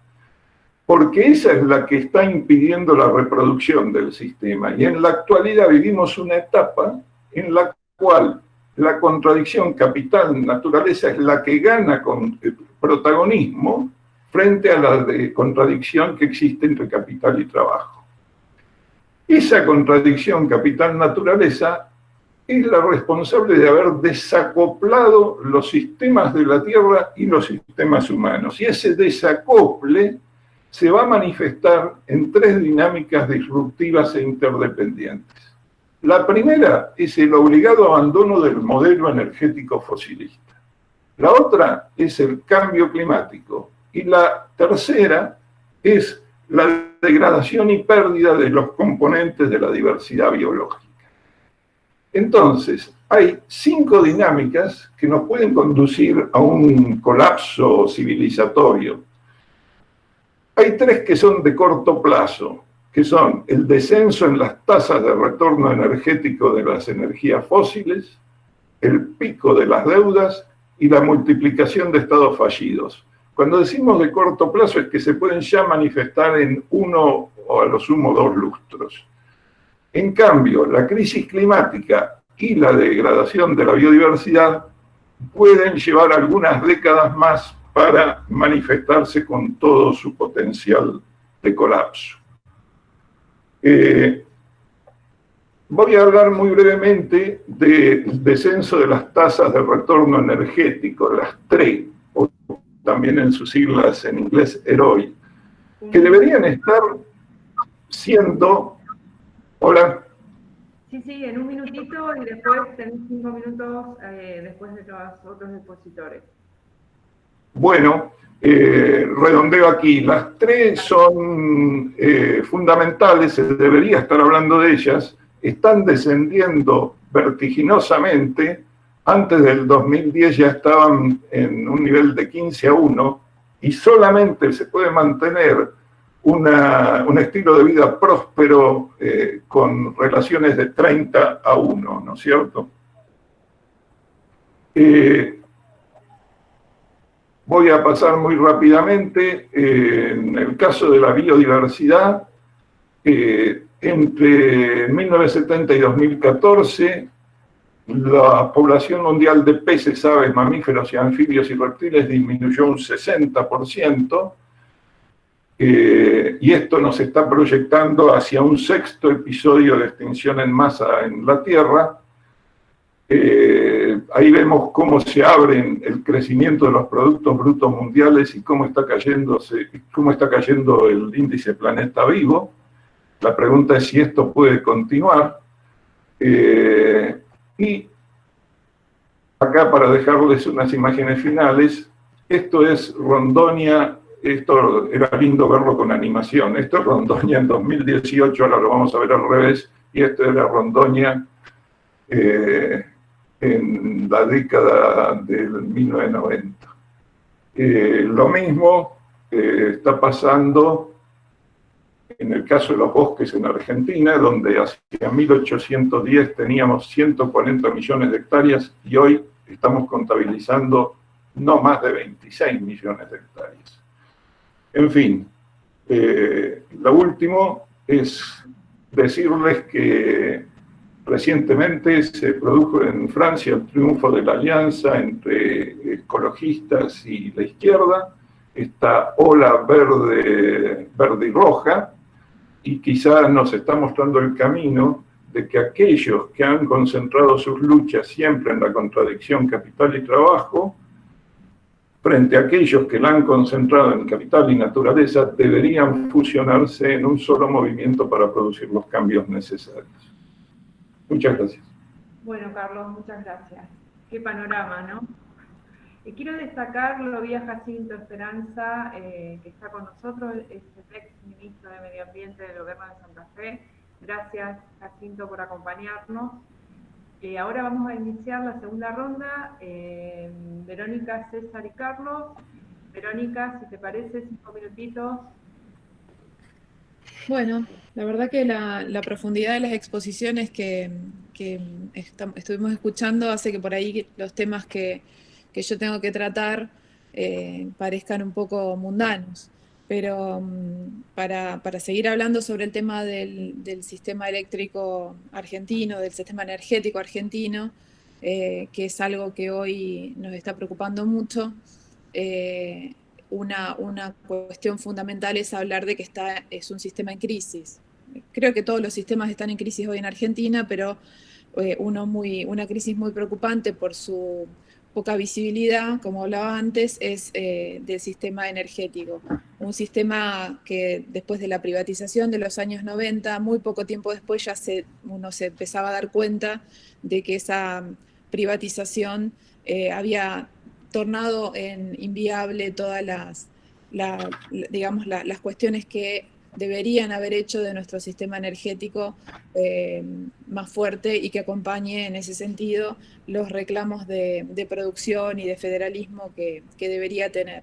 porque esa es la que está impidiendo la reproducción del sistema. Y en la actualidad vivimos una etapa en la cual la contradicción capital-naturaleza es la que gana con protagonismo frente a la contradicción que existe entre capital y trabajo. Esa contradicción capital-naturaleza es la responsable de haber desacoplado los sistemas de la Tierra y los sistemas humanos. Y ese desacople se va a manifestar en tres dinámicas disruptivas e interdependientes. La primera es el obligado abandono del modelo energético fosilista. La otra es el cambio climático. Y la tercera es la degradación y pérdida de los componentes de la diversidad biológica. Entonces, hay 5 dinámicas que nos pueden conducir a un colapso civilizatorio. Hay 3 que son de corto plazo, que son el descenso en las tasas de retorno energético de las energías fósiles, el pico de las deudas y la multiplicación de estados fallidos. Cuando decimos de corto plazo es que se pueden ya manifestar en 1 o a lo sumo 2 lustros. En cambio, la crisis climática y la degradación de la biodiversidad pueden llevar algunas décadas más para manifestarse con todo su potencial de colapso. Voy a hablar muy brevemente del descenso de las tasas de retorno energético, las TRE, o también en sus siglas en inglés EROI, que deberían estar siendo... Hola. Sí, en un minutito y después tenés 5 minutos después de los otros expositores. Bueno, redondeo aquí. Las TRE son fundamentales, se debería estar hablando de ellas. Están descendiendo vertiginosamente. Antes del 2010 ya estaban en un nivel de 15-1 y solamente se puede mantener un estilo de vida próspero con relaciones de 30-1, ¿no es cierto? Voy a pasar muy rápidamente. En el caso de la biodiversidad, entre 1970 y 2014, la población mundial de peces, aves, mamíferos y anfibios y reptiles disminuyó un 60%, y esto nos está proyectando hacia un 6º episodio de extinción en masa en la Tierra. Ahí vemos cómo se abre el crecimiento de los productos brutos mundiales y cómo está cayendo el índice Planeta Vivo. La pregunta es si esto puede continuar. Y acá, para dejarles unas imágenes finales, esto es Rondonia. Esto era lindo verlo con animación. Esto es Rondonia en 2018, ahora lo vamos a ver al revés, y esto era Rondonia en la década del 1990. Lo mismo está pasando en el caso de los bosques en Argentina, donde hacia 1810 teníamos 140 millones de hectáreas y hoy estamos contabilizando no más de 26 millones de hectáreas. En fin, lo último es decirles que recientemente se produjo en Francia el triunfo de la alianza entre ecologistas y la izquierda, esta ola verde y roja, y quizás nos está mostrando el camino de que aquellos que han concentrado sus luchas siempre en la contradicción capital y trabajo, frente a aquellos que la han concentrado en capital y naturaleza, deberían fusionarse en un solo movimiento para producir los cambios necesarios. Muchas gracias. Bueno, Carlos, muchas gracias. Qué panorama, ¿no? Quiero destacar, lo vi a Jacinto Esperanza, que está con nosotros, es el ex ministro de Medio Ambiente del Gobierno de Santa Fe. Gracias, Jacinto, por acompañarnos. Ahora vamos a iniciar la segunda ronda. Verónica, César y Carlos. Verónica, si te parece, 5 minutitos. Bueno, la verdad que la profundidad de las exposiciones que estuvimos escuchando hace que por ahí los temas que yo tengo que tratar parezcan un poco mundanos. Pero para seguir hablando sobre el tema del sistema eléctrico argentino, del sistema energético argentino, que es algo que hoy nos está preocupando mucho, una cuestión fundamental es hablar de que es un sistema en crisis. Creo que todos los sistemas están en crisis hoy en Argentina, pero una crisis muy preocupante por su poca visibilidad, como hablaba antes, es del sistema energético. Un sistema que después de la privatización de los años 90, muy poco tiempo después ya uno se empezaba a dar cuenta de que esa privatización había tornado en inviable todas las cuestiones que deberían haber hecho de nuestro sistema energético más fuerte y que acompañe en ese sentido los reclamos de producción y de federalismo que debería tener.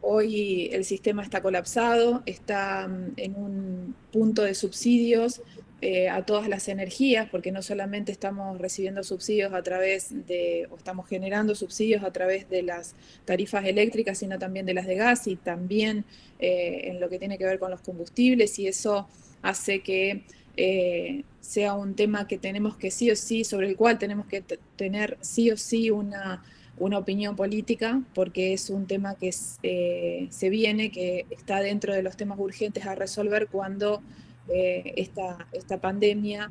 Hoy el sistema está colapsado, está en un punto de subsidios a todas las energías, porque no solamente estamos recibiendo subsidios o estamos generando subsidios a través de las tarifas eléctricas, sino también de las de gas y también en lo que tiene que ver con los combustibles, y eso hace que sea un tema que tenemos que sí o sí, sobre el cual tenemos que tener sí o sí una opinión política, porque es un tema que que está dentro de los temas urgentes a resolver cuando esta pandemia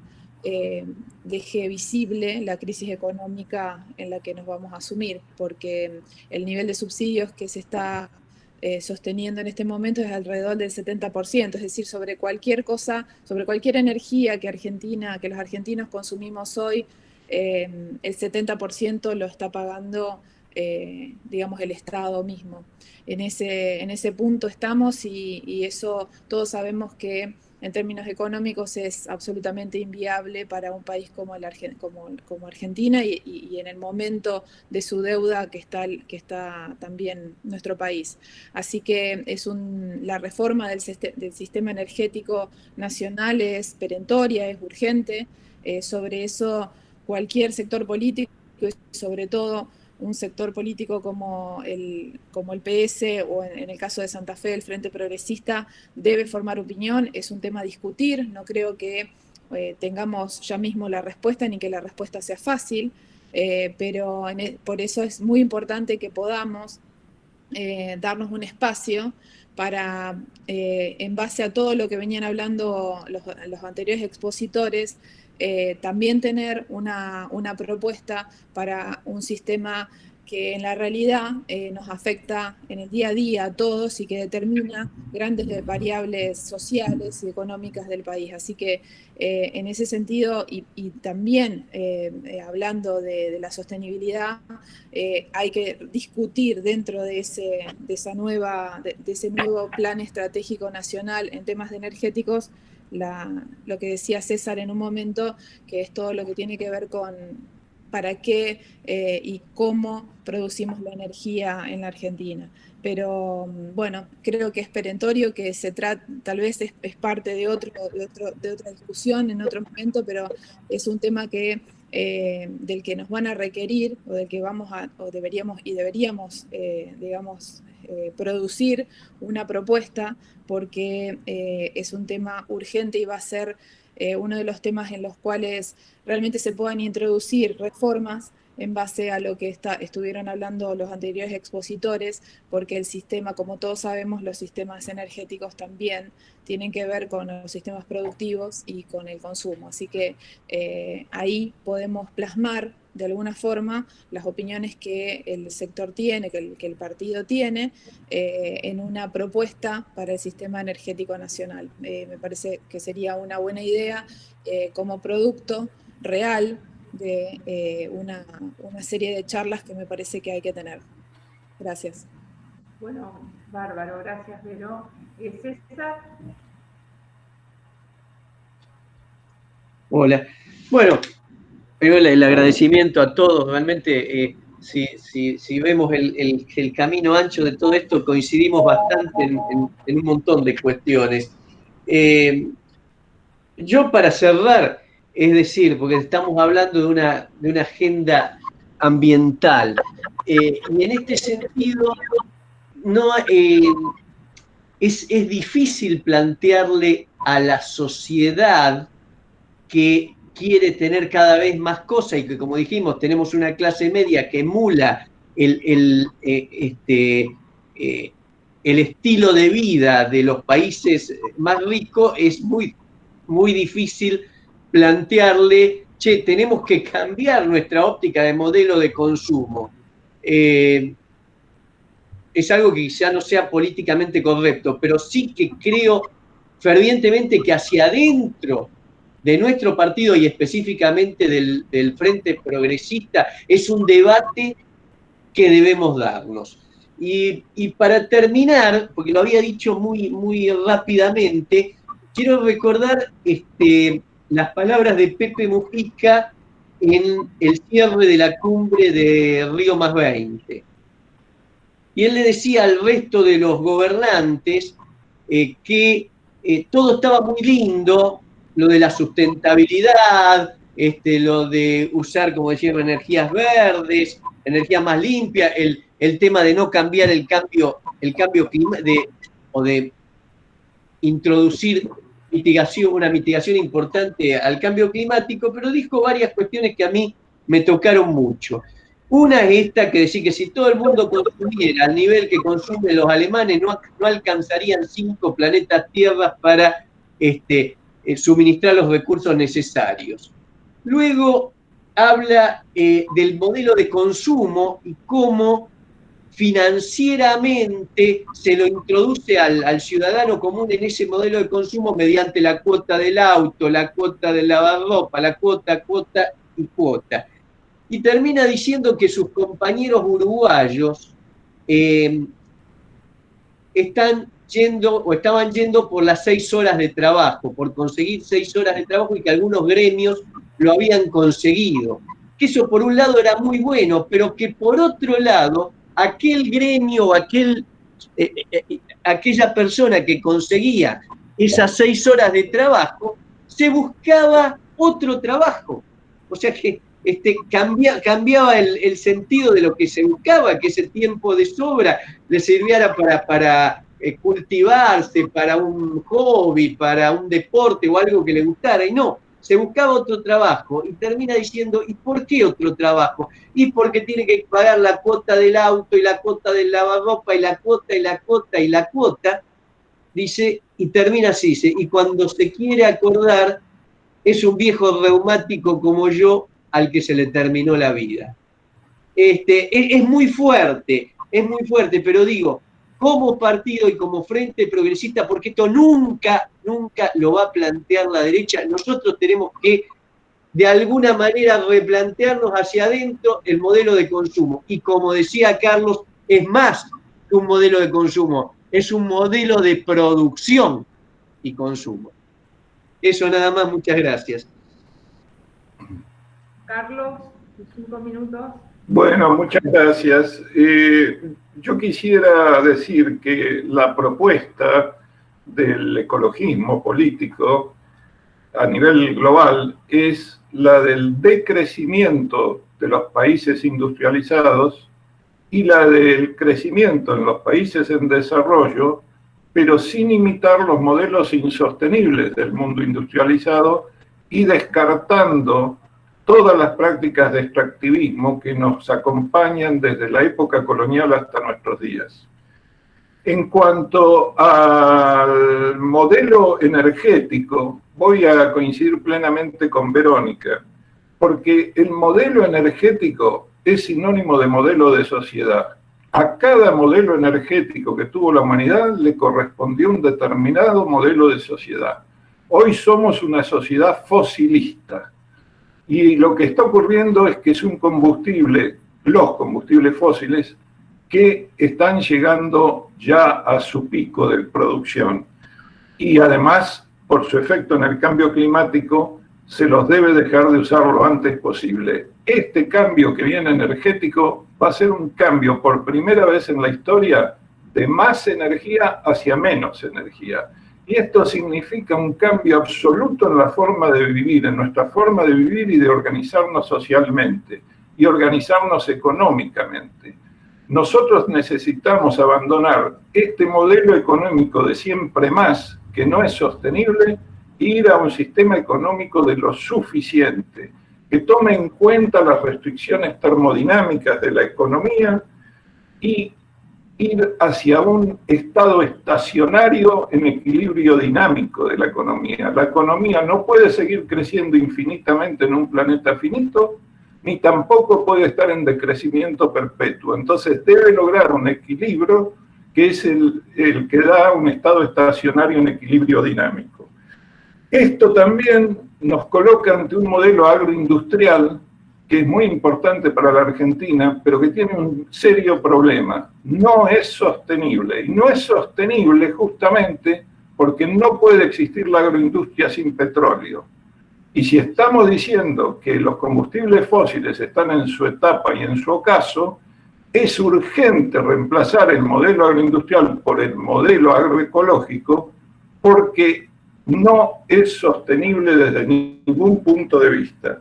deje visible la crisis económica en la que nos vamos a asumir, porque el nivel de subsidios que se está sosteniendo en este momento es alrededor del 70%, es decir, sobre cualquier cosa, sobre cualquier energía que los argentinos consumimos hoy, el 70% lo está pagando, digamos, el Estado mismo. En ese punto estamos y eso todos sabemos que en términos económicos es absolutamente inviable para un país como Argentina y en el momento de su deuda que está también nuestro país. Así que la reforma del sistema energético nacional es perentoria, es urgente. Sobre eso cualquier sector político, y sobre todo un sector político como el PS o en el caso de Santa Fe, el Frente Progresista, debe formar opinión. Es un tema a discutir, no creo que tengamos ya mismo la respuesta ni que la respuesta sea fácil, pero por eso es muy importante que podamos darnos un espacio para, en base a todo lo que venían hablando los anteriores expositores, también tener una propuesta para un sistema que en la realidad nos afecta en el día a día a todos y que determina grandes variables sociales y económicas del país. Así que en ese sentido, y también hablando de la sostenibilidad, hay que discutir dentro de ese nuevo plan estratégico nacional en temas energéticos lo que decía César en un momento, que es todo lo que tiene que ver con para qué y cómo producimos la energía en la Argentina. Pero bueno, creo que es perentorio, que tal vez es parte de otra discusión en otro momento, pero es un tema del que nos van a requerir o del que deberíamos digamos, producir una propuesta, porque es un tema urgente y va a ser uno de los temas en los cuales realmente se puedan introducir reformas en base a lo que estuvieron hablando los anteriores expositores, porque el sistema, como todos sabemos, los sistemas energéticos también tienen que ver con los sistemas productivos y con el consumo. Así que ahí podemos plasmar de alguna forma las opiniones que el sector tiene, que el partido tiene, en una propuesta para el sistema energético nacional. Me parece que sería una buena idea como producto real de una serie de charlas que me parece que hay que tener. Gracias. Bueno, bárbaro, gracias, Vero. César. Hola. Bueno, el agradecimiento a todos. Realmente, si vemos el camino ancho de todo esto, coincidimos bastante en un montón de cuestiones. Yo, para cerrar, es decir, porque estamos hablando de una agenda ambiental, y en este sentido es difícil plantearle a la sociedad que quiere tener cada vez más cosas y que, como dijimos, tenemos una clase media que emula el estilo de vida de los países más ricos. Es muy, muy difícil plantearle, che, tenemos que cambiar nuestra óptica de modelo de consumo. Es algo que quizá no sea políticamente correcto, pero sí que creo fervientemente que hacia adentro de nuestro partido y específicamente del Frente Progresista es un debate que debemos darnos. Y para terminar, porque lo había dicho muy, muy rápidamente, quiero recordar las palabras de Pepe Mujica en el cierre de la cumbre de Río +20. Y él le decía al resto de los gobernantes que todo estaba muy lindo, lo de la sustentabilidad, lo de usar, como decíamos, energías verdes, energía más limpia, el tema de no cambiar el cambio climático, o de introducir una mitigación importante al cambio climático, pero dijo varias cuestiones que a mí me tocaron mucho. Una es esta, que decía que si todo el mundo consumiera al nivel que consumen los alemanes, no alcanzarían 5 planetas Tierras para suministrar los recursos necesarios. Luego habla del modelo de consumo y cómo financieramente se lo introduce al ciudadano común en ese modelo de consumo mediante la cuota del auto, la cuota del lavarropa, la cuota y cuota. Y termina diciendo que sus compañeros uruguayos estaban yendo por las 6 horas de trabajo, por conseguir 6 horas de trabajo, y que algunos gremios lo habían conseguido. Que eso por un lado era muy bueno, pero que por otro lado, aquel gremio, aquella persona que conseguía esas 6 horas de trabajo, se buscaba otro trabajo. O sea que cambiaba el sentido de lo que se buscaba, que ese tiempo de sobra le sirviera para cultivarse, para un hobby, para un deporte o algo que le gustara, y no, se buscaba otro trabajo, y termina diciendo, ¿y por qué otro trabajo? Y porque tiene que pagar la cuota del auto, y la cuota del lavarropa, y la cuota, y la cuota, y la cuota, dice, y termina así, dice, y cuando se quiere acordar, es un viejo reumático como yo al que se le terminó la vida. Es muy fuerte, pero digo, como partido y como Frente Progresista, porque esto nunca lo va a plantear la derecha, nosotros tenemos que, de alguna manera, replantearnos hacia adentro el modelo de consumo. Y como decía Carlos, es más que un modelo de consumo, es un modelo de producción y consumo. Eso nada más, muchas gracias. Carlos, tus 5 minutos. Bueno, muchas gracias. Yo quisiera decir que la propuesta del ecologismo político a nivel global es la del decrecimiento de los países industrializados y la del crecimiento en los países en desarrollo, pero sin imitar los modelos insostenibles del mundo industrializado y descartando todas las prácticas de extractivismo que nos acompañan desde la época colonial hasta nuestros días. En cuanto al modelo energético, voy a coincidir plenamente con Verónica, porque el modelo energético es sinónimo de modelo de sociedad. A cada modelo energético que tuvo la humanidad le correspondió un determinado modelo de sociedad. Hoy somos una sociedad fosilista. Y lo que está ocurriendo es que es un combustible, los combustibles fósiles, que están llegando ya a su pico de producción. Y además, por su efecto en el cambio climático, se los debe dejar de usar lo antes posible. Este cambio que viene energético va a ser un cambio por primera vez en la historia de más energía hacia menos energía. Y esto significa un cambio absoluto en la forma de vivir, en nuestra forma de vivir y de organizarnos socialmente y organizarnos económicamente. Nosotros necesitamos abandonar este modelo económico de siempre más, que no es sostenible, e ir a un sistema económico de lo suficiente, que tome en cuenta las restricciones termodinámicas de la economía y ir hacia un estado estacionario en equilibrio dinámico de la economía. La economía no puede seguir creciendo infinitamente en un planeta finito, ni tampoco puede estar en decrecimiento perpetuo. Entonces debe lograr un equilibrio que es el que da un estado estacionario en equilibrio dinámico. Esto también nos coloca ante un modelo agroindustrial que es muy importante para la Argentina, pero que tiene un serio problema. No es sostenible. Y no es sostenible justamente porque no puede existir la agroindustria sin petróleo. Y si estamos diciendo que los combustibles fósiles están en su etapa y en su ocaso, es urgente reemplazar el modelo agroindustrial por el modelo agroecológico porque no es sostenible desde ningún punto de vista.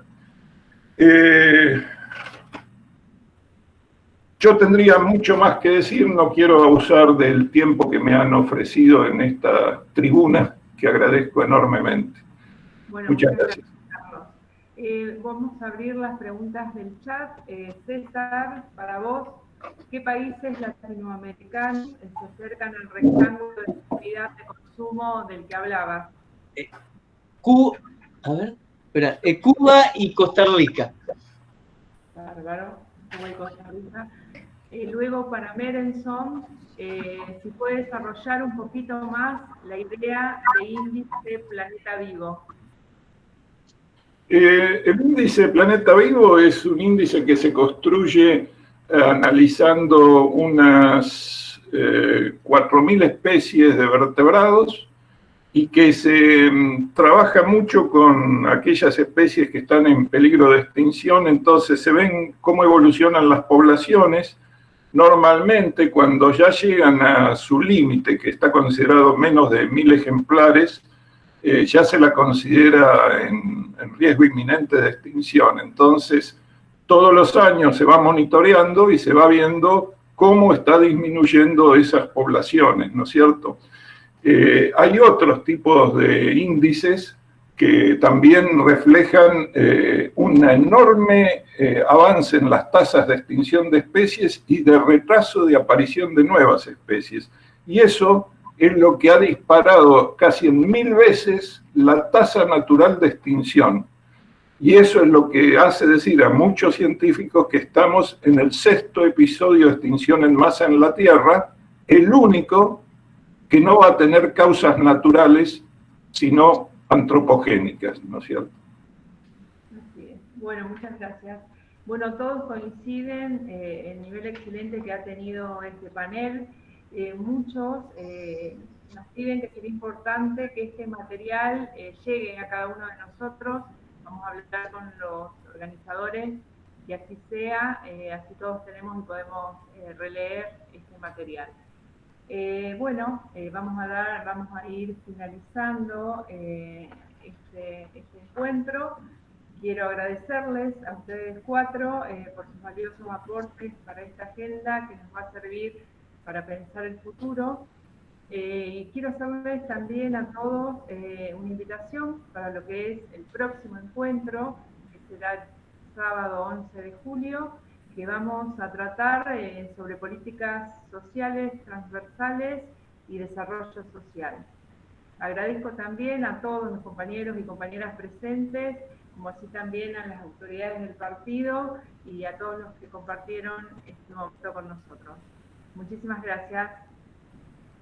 Yo tendría mucho más que decir, no quiero abusar del tiempo que me han ofrecido en esta tribuna, que agradezco enormemente. Bueno, muchas gracias. Carlos. Vamos a abrir las preguntas del chat. César, para vos, ¿qué países latinoamericanos se acercan al rectángulo de seguridad de consumo del que hablabas? Cuba y Costa Rica. Bárbaro, Cuba y Costa Rica. Luego para Merenson, si puede desarrollar un poquito más la idea de índice Planeta Vivo. El índice Planeta Vivo es un índice que se construye analizando unas 4.000 especies de vertebrados y que se trabaja mucho con aquellas especies que están en peligro de extinción. Entonces se ven cómo evolucionan las poblaciones. Normalmente cuando ya llegan a su límite, que está considerado menos de 1.000 ejemplares, ya se la considera en riesgo inminente de extinción. Entonces, todos los años se va monitoreando y se va viendo cómo está disminuyendo esas poblaciones, ¿no es cierto? Hay otros tipos de índices que también reflejan un enorme avance en las tasas de extinción de especies y de retraso de aparición de nuevas especies. Y eso es lo que ha disparado casi en 1000 veces la tasa natural de extinción. Y eso es lo que hace decir a muchos científicos que estamos en el 6º episodio de extinción en masa en la Tierra, el único que no va a tener causas naturales, sino antropogénicas, ¿no es cierto? Así es. Bueno, muchas gracias. Bueno, todos coinciden el nivel excelente que ha tenido este panel. Muchos nos piden que sería importante que este material llegue a cada uno de nosotros. Vamos a hablar con los organizadores y así sea, así todos tenemos y podemos releer este material. Vamos a ir finalizando este encuentro. Quiero agradecerles a ustedes 4 por sus valiosos aportes para esta agenda que nos va a servir para pensar el futuro. Y quiero hacerles también a todos una invitación para lo que es el próximo encuentro, que será el sábado 11 de julio, que vamos a tratar sobre políticas sociales transversales y desarrollo social. Agradezco también a todos los compañeros y compañeras presentes, como así también a las autoridades del partido y a todos los que compartieron este momento con nosotros. Muchísimas gracias.